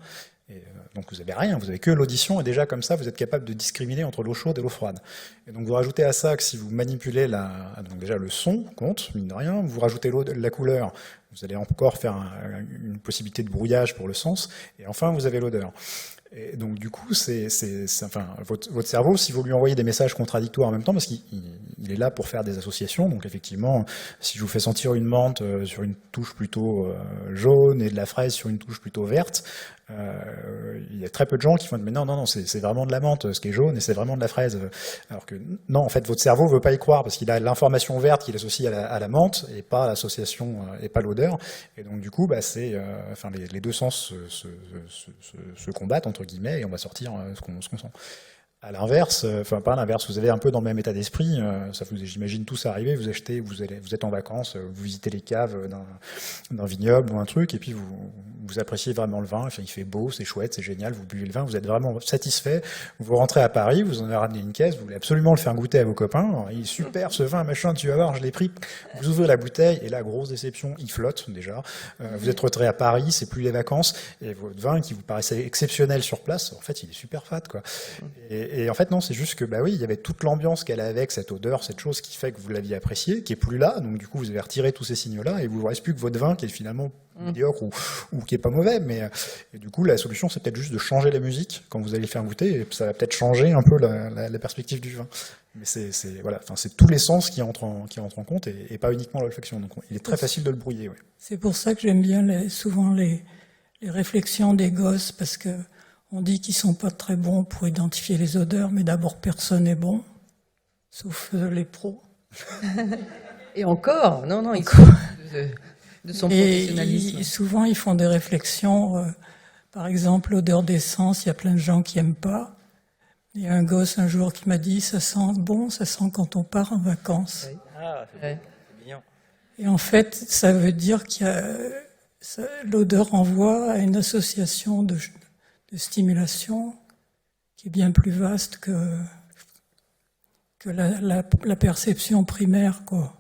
Et donc vous n'avez rien, vous n'avez que l'audition, et déjà comme ça, vous êtes capable de discriminer entre l'eau chaude et l'eau froide. Et donc vous rajoutez à ça que si vous manipulez donc déjà le son compte, mine de rien, vous rajoutez la couleur, vous allez encore faire une possibilité de brouillage pour le sens, et enfin vous avez l'odeur. Et donc du coup, votre cerveau, si vous lui envoyez des messages contradictoires en même temps, parce qu'il est là pour faire des associations, donc effectivement, si je vous fais sentir une menthe sur une touche plutôt jaune et de la fraise sur une touche plutôt verte, il y a très peu de gens qui font mais non, c'est vraiment de la menthe ce qui est jaune et c'est vraiment de la fraise. Alors que non, en fait, votre cerveau veut pas y croire parce qu'il a l'information verte qu'il associe à la menthe et pas l'association et pas l'odeur. Et donc du coup, les deux sens se combattent entre guillemets et on va sortir ce qu'on sent. À l'inverse, pas à l'inverse, vous avez un peu dans le même état d'esprit, j'imagine tous arriver, vous êtes en vacances, vous visitez les caves d'un vignoble ou un truc, et puis vous appréciez vraiment le vin, il fait beau, c'est chouette, c'est génial, vous buvez le vin, vous êtes vraiment satisfait, vous rentrez à Paris, vous en avez ramené une caisse, vous voulez absolument le faire goûter à vos copains, alors, il est super ce vin, machin, tu vas voir, je l'ai pris, vous ouvrez la bouteille, et là, grosse déception, il flotte déjà, vous êtes retiré à Paris, c'est plus les vacances, et votre vin qui vous paraissait exceptionnel sur place, en fait, il est super fade, quoi. Et en fait, non, c'est juste que, il y avait toute l'ambiance qu'elle a avec cette odeur, cette chose qui fait que vous l'aviez apprécié, qui est plus là, donc du coup, vous avez retiré tous ces signaux-là, et il vous reste plus que votre vin qui est finalement médiocre ou qui est pas mauvais, et du coup, la solution, c'est peut-être juste de changer la musique quand vous allez le faire goûter, et ça va peut-être changer un peu la perspective du vin. Mais c'est tous les sens qui entrent en compte, et pas uniquement l'olfaction, donc il est très facile de le brouiller. Ouais. C'est pour ça que j'aime bien souvent les réflexions des gosses, parce que on dit qu'ils sont pas très bons pour identifier les odeurs, mais d'abord personne n'est bon, sauf les pros. Et encore, non, il Encore. faut de son professionnalisme. Et souvent, ils font des réflexions. Par exemple, l'odeur d'essence, il y a plein de gens qui aiment pas. Il y a un gosse un jour qui m'a dit, ça sent bon, ça sent quand on part en vacances. Oui. Ah, c'est mignon. Et en fait, ça veut dire l'odeur renvoie à une association de stimulation qui est bien plus vaste que la perception primaire, quoi.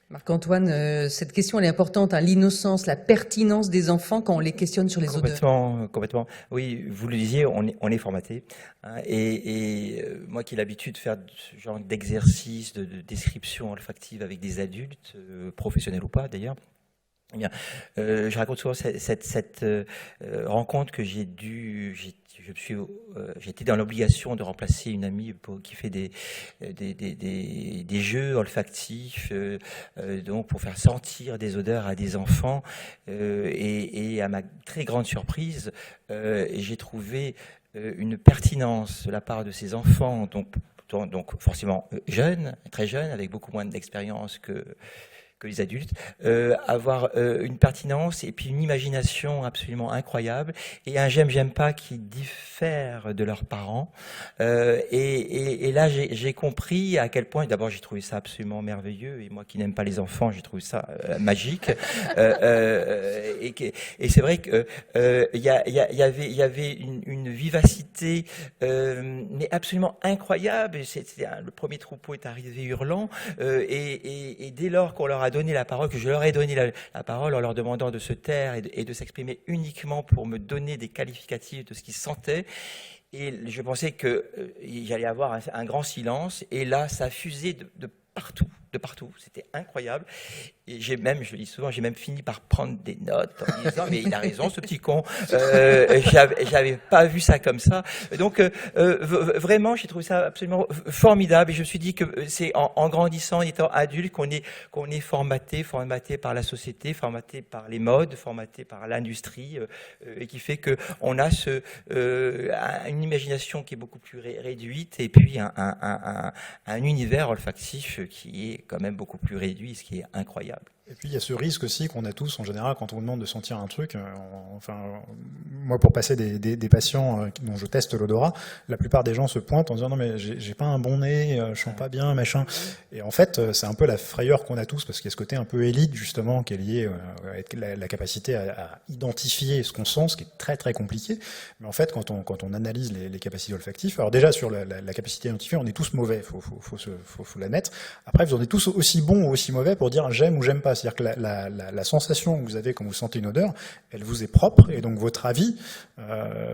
Marc-Antoine, cette question elle est importante, l'innocence, la pertinence des enfants quand on les questionne sur les odeurs. Complètement. Oui, vous le disiez, on est formaté. Et moi qui ai l'habitude de faire ce genre d'exercice, de description olfactive avec des adultes, professionnels ou pas d'ailleurs, eh bien, je raconte souvent cette rencontre que j'ai été dans l'obligation de remplacer une amie qui fait des jeux olfactifs, donc pour faire sentir des odeurs à des enfants. Et à ma très grande surprise, j'ai trouvé une pertinence de la part de ces enfants, donc forcément jeunes, très jeunes, avec beaucoup moins d'expérience que que les adultes, avoir une pertinence et puis une imagination absolument incroyable et un j'aime pas qui diffère de leurs parents. Et là, j'ai compris à quel point, d'abord, j'ai trouvé ça absolument merveilleux et moi qui n'aime pas les enfants, j'ai trouvé ça magique. Et c'est vrai que il y avait une vivacité mais absolument incroyable. Le premier troupeau est arrivé hurlant et dès lors qu'on leur a donné la parole, que je leur ai donné la parole en leur demandant de se taire et de s'exprimer uniquement pour me donner des qualificatifs de ce qu'ils sentaient, et je pensais qu'il allait y avoir un grand silence, et là ça a fusé de partout. De partout, c'était incroyable. Et je le dis souvent, j'ai même fini par prendre des notes en disant mais il a raison ce petit con. J'avais pas vu ça comme ça. Donc vraiment, j'ai trouvé ça absolument formidable. Et je me suis dit que c'est en grandissant, en étant adulte, qu'on est formaté par la société, formaté par les modes, formaté par l'industrie, et qui fait que on a une imagination qui est beaucoup plus réduite, et puis un univers olfactif qui est quand même beaucoup plus réduit, ce qui est incroyable. Et puis il y a ce risque aussi qu'on a tous en général quand on vous demande de sentir un truc. Moi pour passer des patients dont je teste l'odorat, la plupart des gens se pointent en disant non mais j'ai pas un bon nez, je sens pas bien, machin. Et en fait c'est un peu la frayeur qu'on a tous parce qu'il y a ce côté un peu élite justement qui est lié avec la capacité à identifier ce qu'on sent, ce qui est très très compliqué. Mais en fait quand on analyse les capacités olfactives, alors déjà sur la capacité à identifier, on est tous mauvais, faut l'admettre. Après vous en êtes tous aussi bons ou aussi mauvais pour dire j'aime ou j'aime pas. C'est-à-dire que la sensation que vous avez quand vous sentez une odeur, elle vous est propre, et donc votre avis,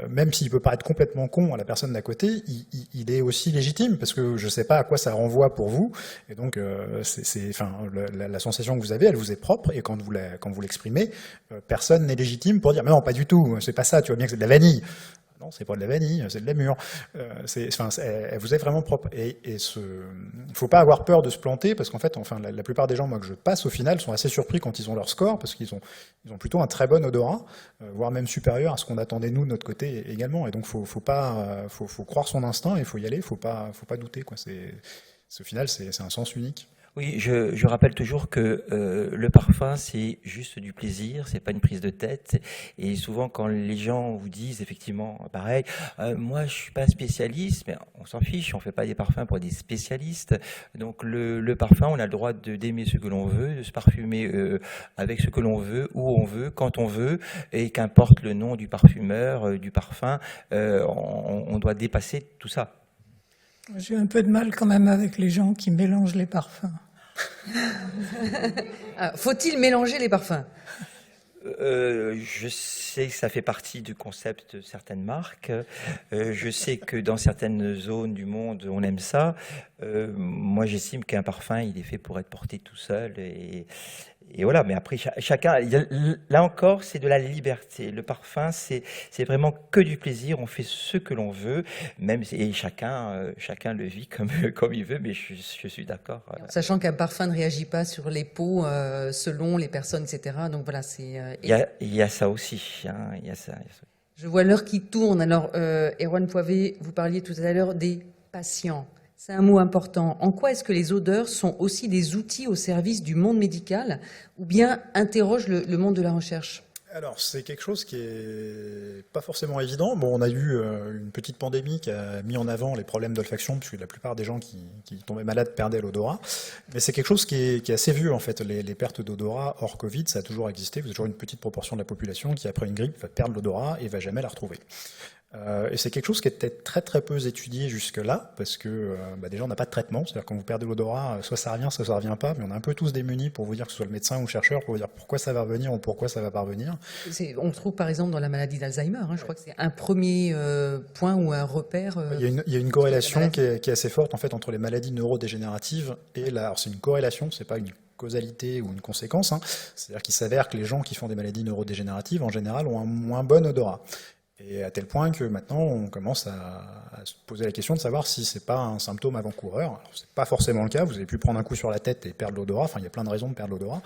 même s'il peut paraître complètement con à la personne d'à côté, il est aussi légitime, parce que je ne sais pas à quoi ça renvoie pour vous, et donc la sensation que vous avez, elle vous est propre, et quand vous l'exprimez, personne n'est légitime pour dire mais non, pas du tout, c'est pas ça, tu vois bien que c'est de la vanille. Non, c'est pas de la vanille, c'est de la mûre. Elle vous est vraiment propre. Et faut pas avoir peur de se planter, parce qu'en fait, la plupart des gens, moi, que je passe au final, sont assez surpris quand ils ont leur score, parce qu'ils ont plutôt un très bon odorat, voire même supérieur à ce qu'on attendait nous de notre côté également. Et donc, faut croire son instinct, et faut y aller, faut pas douter, quoi. Au final, c'est un sens unique. Oui, je rappelle toujours que le parfum, c'est juste du plaisir, c'est pas une prise de tête. Et souvent, quand les gens vous disent effectivement, pareil, moi je suis pas spécialiste, mais on s'en fiche, on fait pas des parfums pour des spécialistes. Donc le parfum, on a le droit d'aimer ce que l'on veut, de se parfumer avec ce que l'on veut, où on veut, quand on veut, et qu'importe le nom du parfumeur, du parfum, on doit dépasser tout ça. J'ai un peu de mal quand même avec les gens qui mélangent les parfums. Faut-il mélanger les parfums ? Je sais que ça fait partie du concept de certaines marques. Je sais que dans certaines zones du monde, on aime ça. Moi, j'estime qu'un parfum, il est fait pour être porté tout seul. Et voilà, mais après, chacun, là encore, c'est de la liberté. Le parfum, c'est vraiment que du plaisir. On fait ce que l'on veut, et chacun le vit comme il veut, mais je suis d'accord. Sachant qu'un parfum ne réagit pas sur les peaux selon les personnes, etc. Donc voilà, c'est... Il y a ça aussi. Hein, il y a ça. Je vois l'heure qui tourne. Alors, Erwan Poivet, vous parliez tout à l'heure des patients. C'est un mot important. En quoi est-ce que les odeurs sont aussi des outils au service du monde médical, ou bien interrogent le monde de la recherche ? Alors, c'est quelque chose qui est pas forcément évident. Bon, on a eu une petite pandémie qui a mis en avant les problèmes d'olfaction, puisque la plupart des gens qui tombaient malades perdaient l'odorat. Mais c'est quelque chose qui est assez vieux, en fait. Les pertes d'odorat hors Covid, ça a toujours existé. Vous avez toujours une petite proportion de la population qui, après une grippe, va perdre l'odorat et va jamais la retrouver. Et c'est quelque chose qui était très très peu étudié jusque-là, parce que déjà on n'a pas de traitement, c'est-à-dire quand vous perdez l'odorat, soit ça revient pas, mais on est un peu tous démunis pour vous dire, que ce soit le médecin ou le chercheur, pour vous dire pourquoi ça va revenir ou pourquoi ça va pas revenir. On le trouve par exemple dans la maladie d'Alzheimer, je crois que c'est un premier point ou un repère. Il y a une corrélation qui est assez forte en fait entre les maladies neurodégénératives et alors c'est une corrélation, c'est pas une causalité ou une conséquence, c'est-à-dire qu'il s'avère que les gens qui font des maladies neurodégénératives en général ont un moins bon odorat. Et à tel point que maintenant, on commence à se poser la question de savoir si c'est pas un symptôme avant-coureur. Alors, c'est pas forcément le cas. Vous avez pu prendre un coup sur la tête et perdre l'odorat. Enfin, il y a plein de raisons de perdre l'odorat.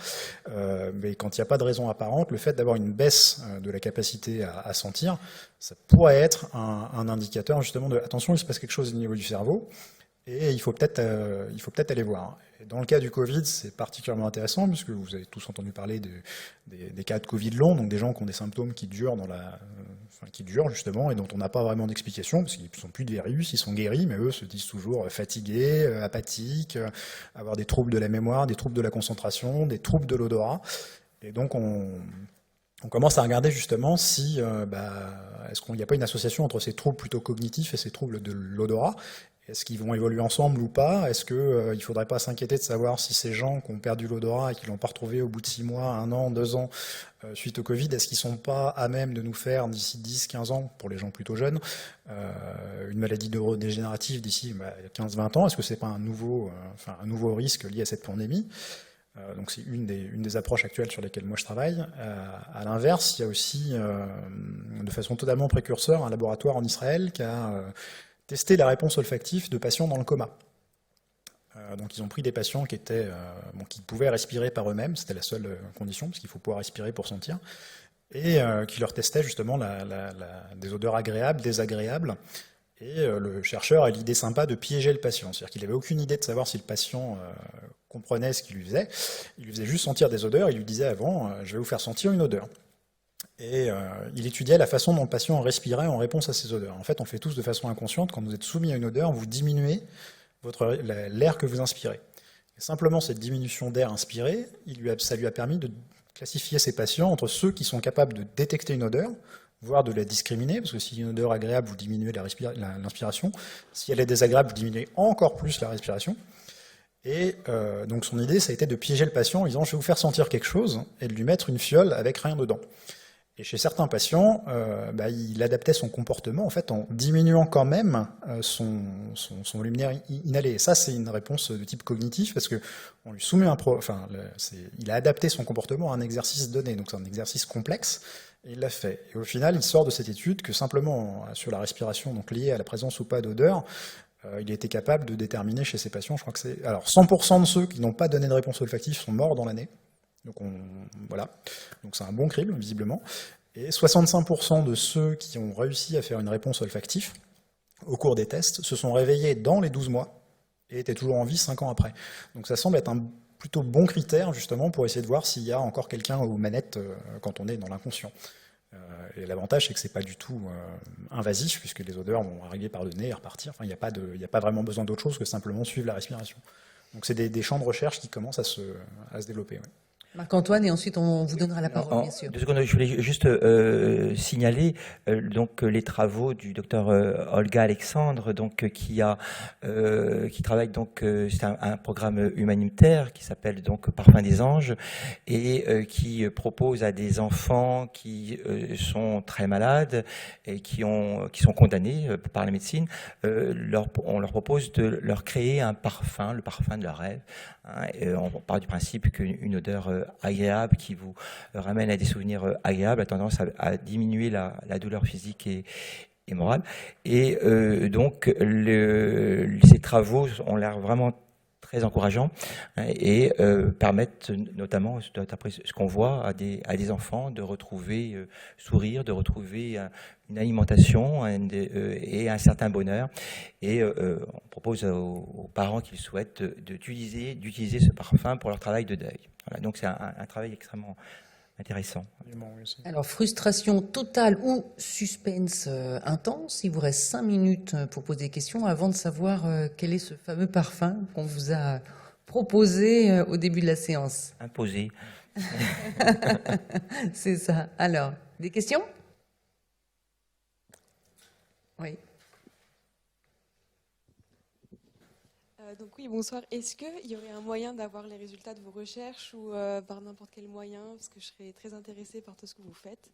Mais quand il n'y a pas de raison apparente, le fait d'avoir une baisse de la capacité à sentir, ça pourrait être un indicateur justement de attention, il se passe quelque chose au niveau du cerveau. et il faut peut-être aller voir. Et dans le cas du Covid, c'est particulièrement intéressant, puisque vous avez tous entendu parler des cas de Covid long, donc des gens qui ont des symptômes qui durent qui durent justement, et dont on n'a pas vraiment d'explication, parce qu'ils ne sont plus de virus, ils sont guéris, mais eux se disent toujours fatigués, apathiques, avoir des troubles de la mémoire, des troubles de la concentration, des troubles de l'odorat. Et donc on commence à regarder justement si est-ce qu'il n'y a pas une association entre ces troubles plutôt cognitifs et ces troubles de l'odorat. Est-ce qu'ils vont évoluer ensemble ou pas? Est-ce qu'il ne faudrait pas s'inquiéter de savoir si ces gens qui ont perdu l'odorat et qui ne l'ont pas retrouvé au bout de 6 mois, 1 an, 2 ans, suite au Covid, est-ce qu'ils ne sont pas à même de nous faire d'ici 10, 15 ans, pour les gens plutôt jeunes, une maladie neurodégénérative d'ici 15-20 ans? Est-ce que ce n'est pas un nouveau risque lié à cette pandémie? Donc c'est une des approches actuelles sur lesquelles moi je travaille. À l'inverse, il y a aussi, de façon totalement précurseur, un laboratoire en Israël qui a testé la réponse olfactive de patients dans le coma. Donc ils ont pris des patients qui pouvaient respirer par eux-mêmes, c'était la seule condition, parce qu'il faut pouvoir respirer pour sentir, et qui leur testaient justement des odeurs agréables, désagréables. Et le chercheur a l'idée sympa de piéger le patient, c'est-à-dire qu'il n'avait aucune idée de savoir si le patient comprenait ce qu'il lui faisait. Il lui faisait juste sentir des odeurs, il lui disait avant je vais vous faire sentir une odeur. Et il étudiait la façon dont le patient respirait en réponse à ces odeurs. En fait, on fait tous de façon inconsciente, quand vous êtes soumis à une odeur, vous diminuez l'air que vous inspirez. Et simplement cette diminution d'air inspiré, ça lui a permis de classifier ces patients entre ceux qui sont capables de détecter une odeur, voire de la discriminer, parce que si une odeur agréable, vous diminuez l'inspiration. Si elle est désagréable, vous diminuez encore plus la respiration. Et donc son idée, ça a été de piéger le patient en disant « je vais vous faire sentir quelque chose » et de lui mettre une fiole avec rien dedans. Et chez certains patients, il adaptait son comportement en fait en diminuant quand même son luminaire inhalé. Et ça, c'est une réponse de type cognitif parce que on lui soumet il a adapté son comportement à un exercice donné. Donc c'est un exercice complexe et il l'a fait. Et au final, il sort de cette étude que simplement sur la respiration, donc liée à la présence ou pas d'odeur, il a été capable de déterminer chez ces patients, je crois que c'est... Alors 100% de ceux qui n'ont pas donné de réponse olfactive sont morts dans l'année. Donc voilà, donc c'est un bon crible visiblement. Et 65% de ceux qui ont réussi à faire une réponse olfactive au cours des tests se sont réveillés dans les 12 mois et étaient toujours en vie 5 ans après. Donc ça semble être un plutôt bon critère justement pour essayer de voir s'il y a encore quelqu'un aux manettes quand on est dans l'inconscient. Et l'avantage c'est que c'est pas du tout invasif puisque les odeurs vont arriver par le nez et repartir. Enfin, il n'y a pas vraiment besoin d'autre chose que simplement suivre la respiration. Donc c'est des champs de recherche qui commencent à se développer. Ouais. Marc-Antoine, et ensuite on vous donnera la parole, bien sûr. 2 secondes, je voulais juste signaler les travaux du docteur Olga Alexandre, qui travaille c'est un programme humanitaire qui s'appelle Parfum des anges et qui propose à des enfants qui sont très malades et qui sont condamnés par la médecine, on leur propose de leur créer un parfum, le parfum de leur rêve. Et on part du principe qu'une odeur agréable qui vous ramène à des souvenirs agréables a tendance à diminuer la douleur physique et morale. Et ces travaux ont l'air vraiment très encourageants et permettent notamment, d'après ce qu'on voit, à des enfants de retrouver sourire, de retrouver une alimentation et un certain bonheur. Et on propose aux parents qui le souhaitent d'utiliser ce parfum pour leur travail de deuil. Voilà, donc c'est un travail extrêmement intéressant. Alors, frustration totale ou suspense intense, il vous reste 5 minutes pour poser des questions avant de savoir quel est ce fameux parfum qu'on vous a proposé au début de la séance. Imposé. C'est ça. Alors, des questions? Oui. Donc oui, bonsoir. Est-ce qu'il y aurait un moyen d'avoir les résultats de vos recherches ou par n'importe quel moyen? Parce que je serais très intéressée par tout ce que vous faites.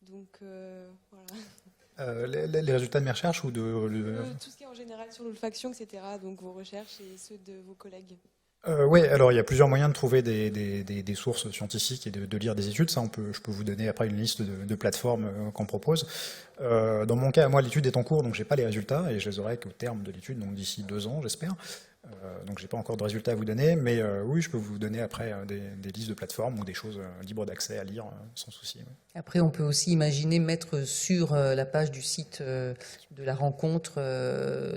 Donc voilà. Les résultats de mes recherches ou de... Tout ce qui est en général sur l'olfaction, etc. Donc vos recherches et ceux de vos collègues. Oui, alors il y a plusieurs moyens de trouver des sources scientifiques et de lire des études. Ça, je peux vous donner après une liste de plateformes qu'on propose. Dans mon cas, moi, l'étude est en cours, donc j'ai pas les résultats et je les aurai qu'au terme de l'étude, donc d'ici 2 ans, j'espère. Donc j'ai pas encore de résultats à vous donner, mais oui, je peux vous donner après des listes de plateformes ou des choses libres d'accès à lire sans souci. Ouais. Après, on peut aussi imaginer mettre sur la page du site de la rencontre,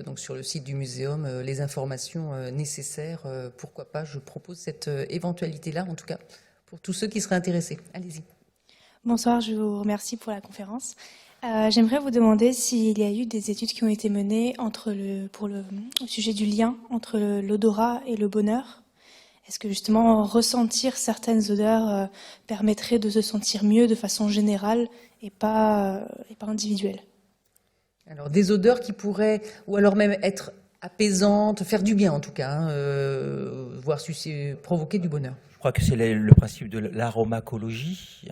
donc sur le site du muséum, les informations nécessaires. Pourquoi pas, je propose cette éventualité-là, en tout cas, pour tous ceux qui seraient intéressés. Allez-y. Bonsoir, je vous remercie pour la conférence. J'aimerais vous demander s'il y a eu des études qui ont été menées au sujet du lien entre l'odorat et le bonheur. Est-ce que justement ressentir certaines odeurs permettrait de se sentir mieux de façon générale et pas individuelle? Alors, des odeurs qui pourraient, ou alors même être apaisantes, faire du bien en tout cas, voire provoquer du bonheur. Je crois que c'est le principe de l'aromacologie,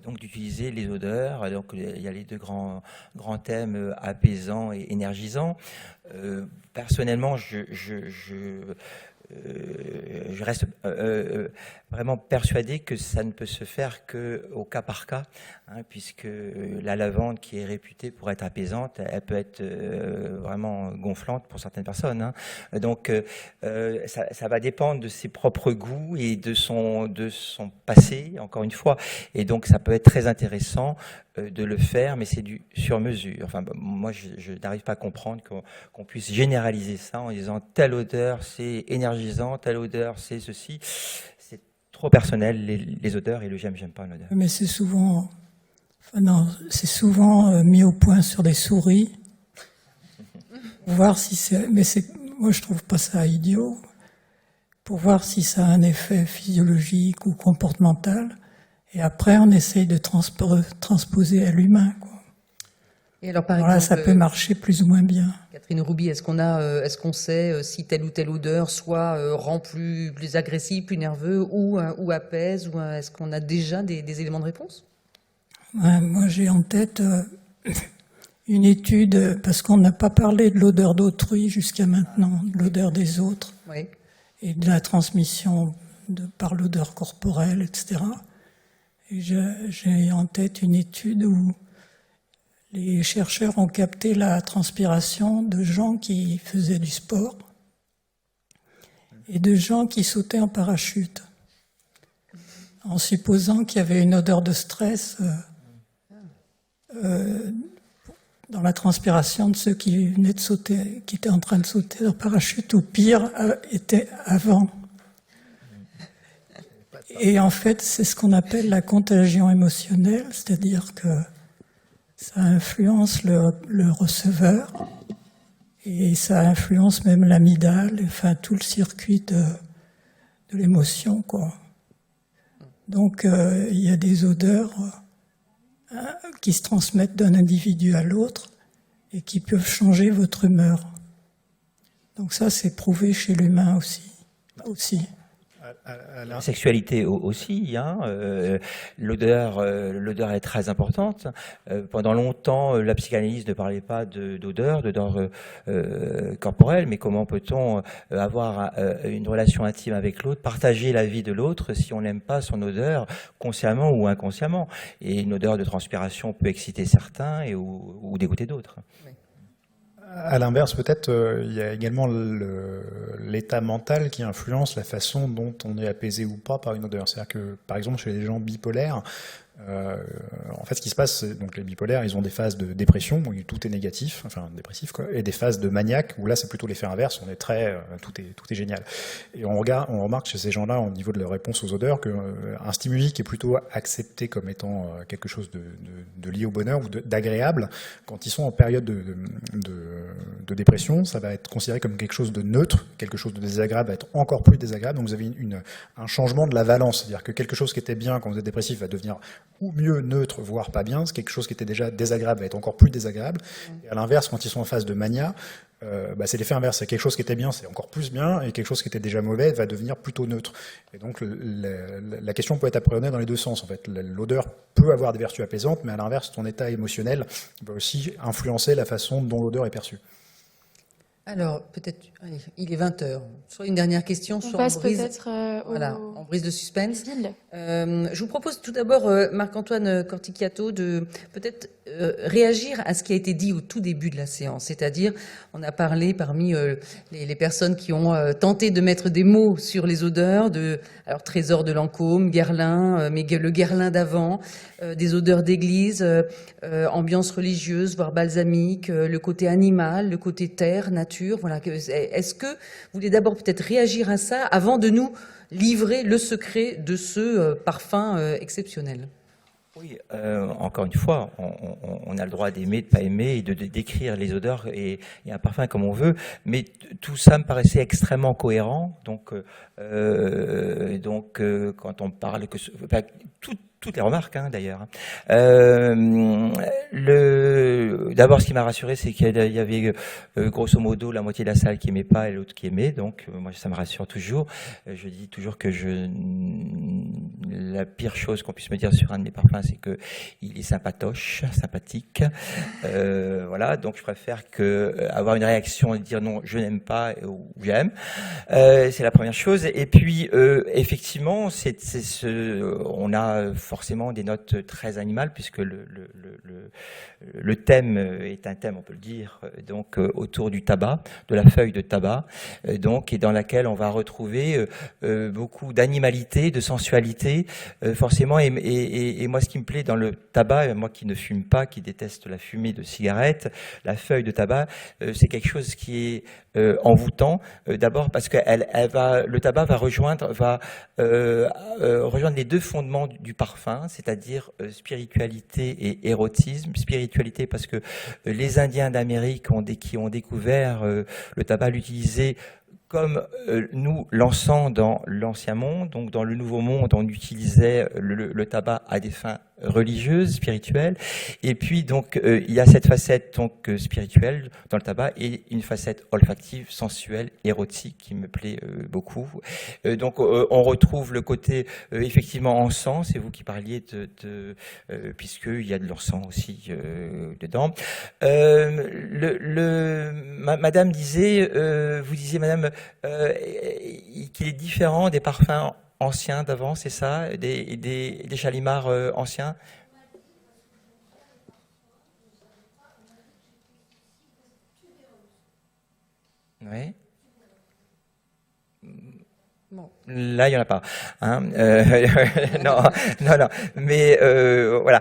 donc d'utiliser les odeurs. Donc il y a les deux grands thèmes apaisants et énergisants. Personnellement, je reste vraiment persuadé que ça ne peut se faire qu'au cas par cas, puisque la lavande qui est réputée pour être apaisante, elle peut être vraiment gonflante pour certaines personnes. Donc ça va dépendre de ses propres goûts et de son passé, encore une fois. Et donc ça peut être très intéressant de le faire, mais c'est du sur-mesure. Enfin, moi, je n'arrive pas à comprendre qu'on puisse généraliser ça en disant telle odeur c'est énergisant, telle odeur c'est ceci. C'est trop personnel, les odeurs, et le j'aime pas l'odeur. Mais c'est souvent mis au point sur des souris. Pour voir si moi je trouve pas ça idiot. Pour voir si ça a un effet physiologique ou comportemental. Et après, on essaye de transposer à l'humain, quoi. Et alors, par Voilà, exemple, ça peut marcher plus ou moins bien. Catherine Rouby, est-ce qu'on sait si telle ou telle odeur soit rend plus agressif, plus nerveux ou apaise, ou est-ce qu'on a déjà des éléments de réponse? Ouais, moi, j'ai en tête une étude, parce qu'on n'a pas parlé de l'odeur d'autrui jusqu'à maintenant, de l'odeur des autres, Oui. et de la transmission par l'odeur corporelle, etc. Et j'ai en tête une étude où les chercheurs ont capté la transpiration de gens qui faisaient du sport et de gens qui sautaient en parachute, en supposant qu'il y avait une odeur de stress dans la transpiration de ceux qui venaient de sauter, qui étaient en train de sauter en parachute, ou pire, étaient avant. Et en fait, c'est ce qu'on appelle la contagion émotionnelle, c'est-à-dire que ça influence le receveur et ça influence même l'amygdale, enfin tout le circuit de l'émotion, quoi. Donc il y a des odeurs qui se transmettent d'un individu à l'autre et qui peuvent changer votre humeur. Donc ça, c'est prouvé chez l'humain aussi. La sexualité aussi, l'odeur est très importante. Pendant longtemps, la psychanalyse ne parlait pas d'odeur corporelle, mais comment peut-on avoir une relation intime avec l'autre, partager la vie de l'autre si on n'aime pas son odeur, consciemment ou inconsciemment. Et une odeur de transpiration peut exciter certains ou dégoûter d'autres. Oui. À l'inverse, peut-être, il y a également l'état mental qui influence la façon dont on est apaisé ou pas par une odeur. C'est-à-dire que, par exemple, chez les gens bipolaires, en fait, ce qui se passe, donc les bipolaires, ils ont des phases de dépression où tout est négatif, enfin dépressif, quoi, et des phases de maniaque où là, c'est plutôt l'effet inverse. On est tout est génial. Et on remarque chez ces gens-là, au niveau de leur réponse aux odeurs, qu'un stimuli qui est plutôt accepté comme étant quelque chose de lié au bonheur ou d'agréable, quand ils sont en période de dépression, ça va être considéré comme quelque chose de neutre, quelque chose de désagréable va être encore plus désagréable. Donc vous avez un changement de la valence, c'est-à-dire que quelque chose qui était bien quand vous êtes dépressif va devenir ou mieux neutre, voire pas bien. Quelque chose qui était déjà désagréable va être encore plus désagréable. Et à l'inverse, quand ils sont en phase de mania, c'est l'effet inverse. C'est quelque chose qui était bien, c'est encore plus bien, et quelque chose qui était déjà mauvais va devenir plutôt neutre. Et donc la question peut être appréhendée dans les deux sens. En fait, l'odeur peut avoir des vertus apaisantes, mais à l'inverse, ton état émotionnel va aussi influencer la façon dont l'odeur est perçue. Alors, peut-être, il est 20h. Soit une dernière question, soit on brise. Peut-être Voilà, en brise de suspense. Ville. Je vous propose tout d'abord, Marc-Antoine Corticchiato, de peut-être réagir à ce qui a été dit au tout début de la séance. C'est-à-dire, on a parlé parmi les personnes qui ont tenté de mettre des mots sur les odeurs, alors Trésor de Lancôme, Guerlain, mais le Guerlain d'avant, des odeurs d'église, ambiance religieuse, voire balsamique, le côté animal, le côté terre, nature. Voilà. Est-ce que vous voulez d'abord peut-être réagir à ça avant de nous livrer le secret de ce parfum exceptionnel? Oui, encore une fois, on a le droit d'aimer, de pas aimer, et de décrire les odeurs et un parfum comme on veut, mais tout ça me paraissait extrêmement cohérent. Donc, quand on parle que toutes les remarques, hein, d'ailleurs. D'abord, ce qui m'a rassuré, c'est qu'il y avait grosso modo la moitié de la salle qui aimait pas et l'autre qui aimait. Donc, moi, ça me rassure toujours. Je dis toujours que la pire chose qu'on puisse me dire sur un de mes parfums, c'est que il est sympatoche, sympathique. Voilà. Donc, je préfère avoir une réaction et dire non, je n'aime pas ou j'aime. C'est la première chose. Et puis, effectivement, on a forcément des notes très animales, puisque le thème est un thème, on peut le dire, donc autour du tabac, de la feuille de tabac, donc, et dans laquelle on va retrouver beaucoup d'animalité, de sensualité, forcément. Et moi, ce qui me plaît dans le tabac, moi qui ne fume pas, qui déteste la fumée de cigarette, la feuille de tabac, c'est quelque chose qui est envoûtant. D'abord parce que le tabac va rejoindre les deux fondements du parfum, c'est-à-dire spiritualité et érotisme. Spiritualité parce que les Indiens d'Amérique qui ont découvert le tabac, l'utilisaient comme nous, l'encens dans l'Ancien Monde. Donc dans le Nouveau Monde, on utilisait le tabac à des fins religieuses, spirituelles. Et puis donc il y a cette facette donc spirituelle dans le tabac et une facette olfactive, sensuelle, érotique qui me plaît beaucoup. Donc on retrouve le côté effectivement encens. C'est vous qui parliez puisqu'il y a de l'encens aussi dedans. Madame disait, vous disiez Madame qu'il est différent des parfums anciens d'avant, c'est ça, des Chalimard anciens. Oui. Bon. Là, il n'y en a pas. Hein, non. Mais voilà.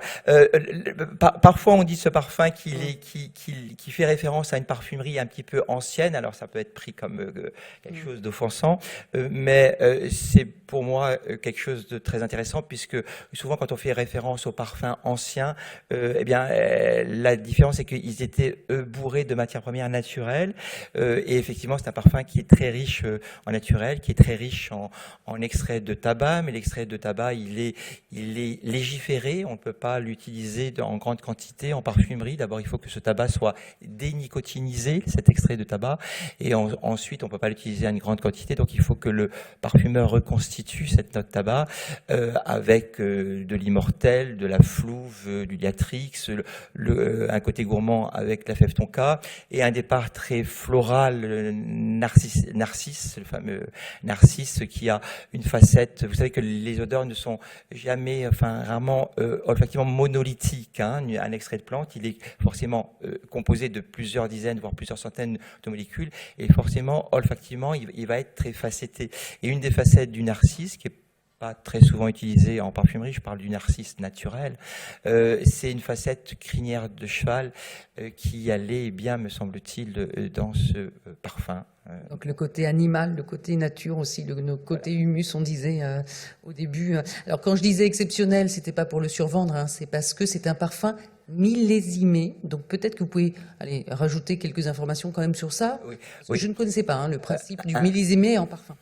Parfois, on dit ce parfum qui fait référence à une parfumerie un petit peu ancienne. Alors, ça peut être pris comme quelque chose d'offensant, mais c'est pour moi quelque chose de très intéressant, puisque souvent, quand on fait référence aux parfums anciens, eh bien, la différence, c'est qu'ils étaient bourrés de matières premières naturelles. Et effectivement, c'est un parfum qui est très riche en naturel, qui est très riche en extrait de tabac, mais l'extrait de tabac, il est légiféré. On ne peut pas l'utiliser en grande quantité en parfumerie. D'abord, il faut que ce tabac soit dénicotinisé, cet extrait de tabac, et ensuite, on ne peut pas l'utiliser à une grande quantité. Donc, il faut que le parfumeur reconstitue cette note tabac avec de l'immortel, de la flouve, du liatrix, un côté gourmand avec la fève tonka, et un départ très floral, narcisse, le fameux narcisse, qui a une facette. Vous savez que les odeurs ne sont jamais, rarement olfactivement monolithiques. Hein. Un extrait de plante, il est forcément composé de plusieurs dizaines, voire plusieurs centaines de molécules, et forcément, olfactivement, il va être très facetté. Et une des facettes du narcisse, qui est pas très souvent utilisée en parfumerie, je parle du narcisse naturel, c'est une facette crinière de cheval qui allait bien, me semble-t-il, dans ce parfum. Donc le côté animal, le côté nature aussi, le côté humus, on disait au début. Alors quand je disais exceptionnel, c'était pas pour le survendre, hein, c'est parce que c'est un parfum millésimé. Donc peut-être que vous pouvez rajouter quelques informations quand même sur ça. Oui. Parce que je ne connaissais pas le principe du millésimé en parfum.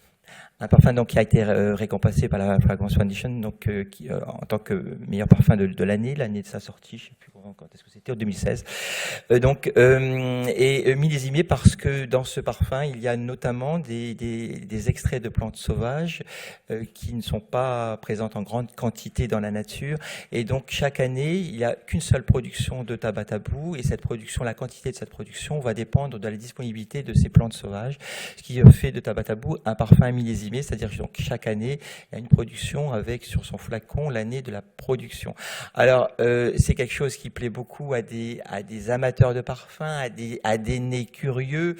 Un parfum donc qui a été récompensé par la Fragrance Foundation, donc en tant que meilleur parfum de l'année de sa sortie, je ne sais plus quand est-ce que c'était, en 2016. Et millésimé parce que dans ce parfum, il y a notamment des extraits de plantes sauvages qui ne sont pas présentes en grande quantité dans la nature. Et donc chaque année, il n'y a qu'une seule production de tabac tabou, et cette production, la quantité de cette production va dépendre de la disponibilité de ces plantes sauvages, ce qui fait de tabac tabou un parfum millésimé. millésimé, c'est-à-dire que donc, chaque année, il y a une production avec sur son flacon l'année de la production. Alors, c'est quelque chose qui plaît beaucoup à des amateurs de parfums, à des nez curieux,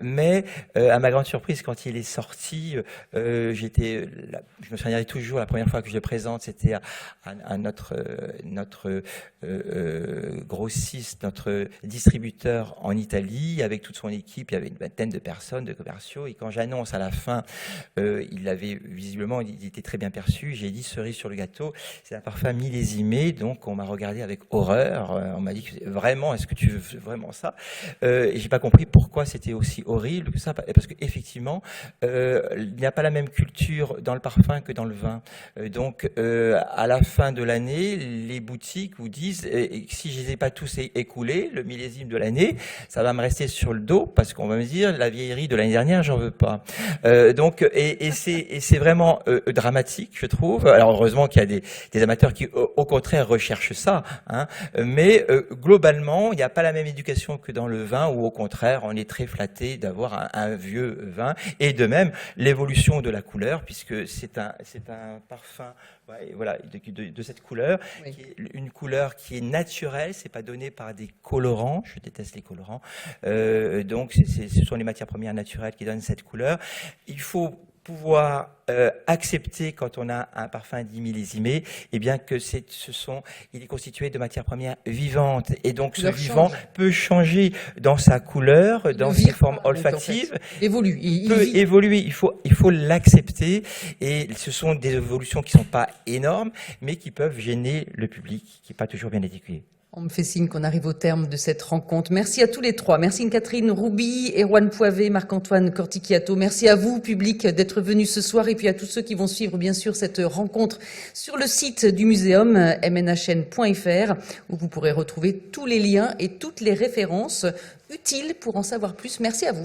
mais à ma grande surprise, quand il est sorti, je me souviendrai toujours, la première fois que je le présente, c'était à notre grossiste, notre distributeur en Italie, avec toute son équipe, il y avait une vingtaine de personnes, de commerciaux, et quand j'annonce à la fin, il avait visiblement, il était très bien perçu, j'ai dit cerise sur le gâteau, c'est un parfum millésimé, donc on m'a regardé avec horreur, on m'a dit vraiment, est-ce que tu veux vraiment ça? Et j'ai pas compris pourquoi c'était aussi horrible que ça, parce que effectivement, il n'y a pas la même culture dans le parfum que dans le vin. Donc, à la fin de l'année, les boutiques vous disent, si je les ai pas tous écoulés, le millésime de l'année, ça va me rester sur le dos, parce qu'on va me dire, la vieillerie de l'année dernière, j'en veux pas. Donc, c'est vraiment dramatique, je trouve. Alors, heureusement qu'il y a des amateurs qui, au contraire, recherchent ça, hein. Mais globalement, il n'y a pas la même éducation que dans le vin, où au contraire, on est très flatté d'avoir un vieux vin. Et de même, l'évolution de la couleur, puisque c'est un parfum, voilà, de cette couleur, Oui. qui est une couleur qui est naturelle, c'est pas donné par des colorants. Je déteste les colorants. Donc, ce sont les matières premières naturelles qui donnent cette couleur. Il faut pouvoir accepter, quand on a un parfum dit millésimé, eh bien que il est constitué de matières premières vivantes, et donc ce vivant peut changer dans sa couleur, dans ses formes olfactives, évolue, peut évoluer. Il faut l'accepter, et ce sont des évolutions qui sont pas énormes, mais qui peuvent gêner le public, qui est pas toujours bien éduqué. On me fait signe qu'on arrive au terme de cette rencontre. Merci à tous les trois. Merci Catherine Rouby, Erwan Poivet, Marc-Antoine Corticchiato. Merci à vous, public, d'être venus ce soir, et puis à tous ceux qui vont suivre, bien sûr, cette rencontre sur le site du muséum, mnhn.fr, où vous pourrez retrouver tous les liens et toutes les références utiles pour en savoir plus. Merci à vous.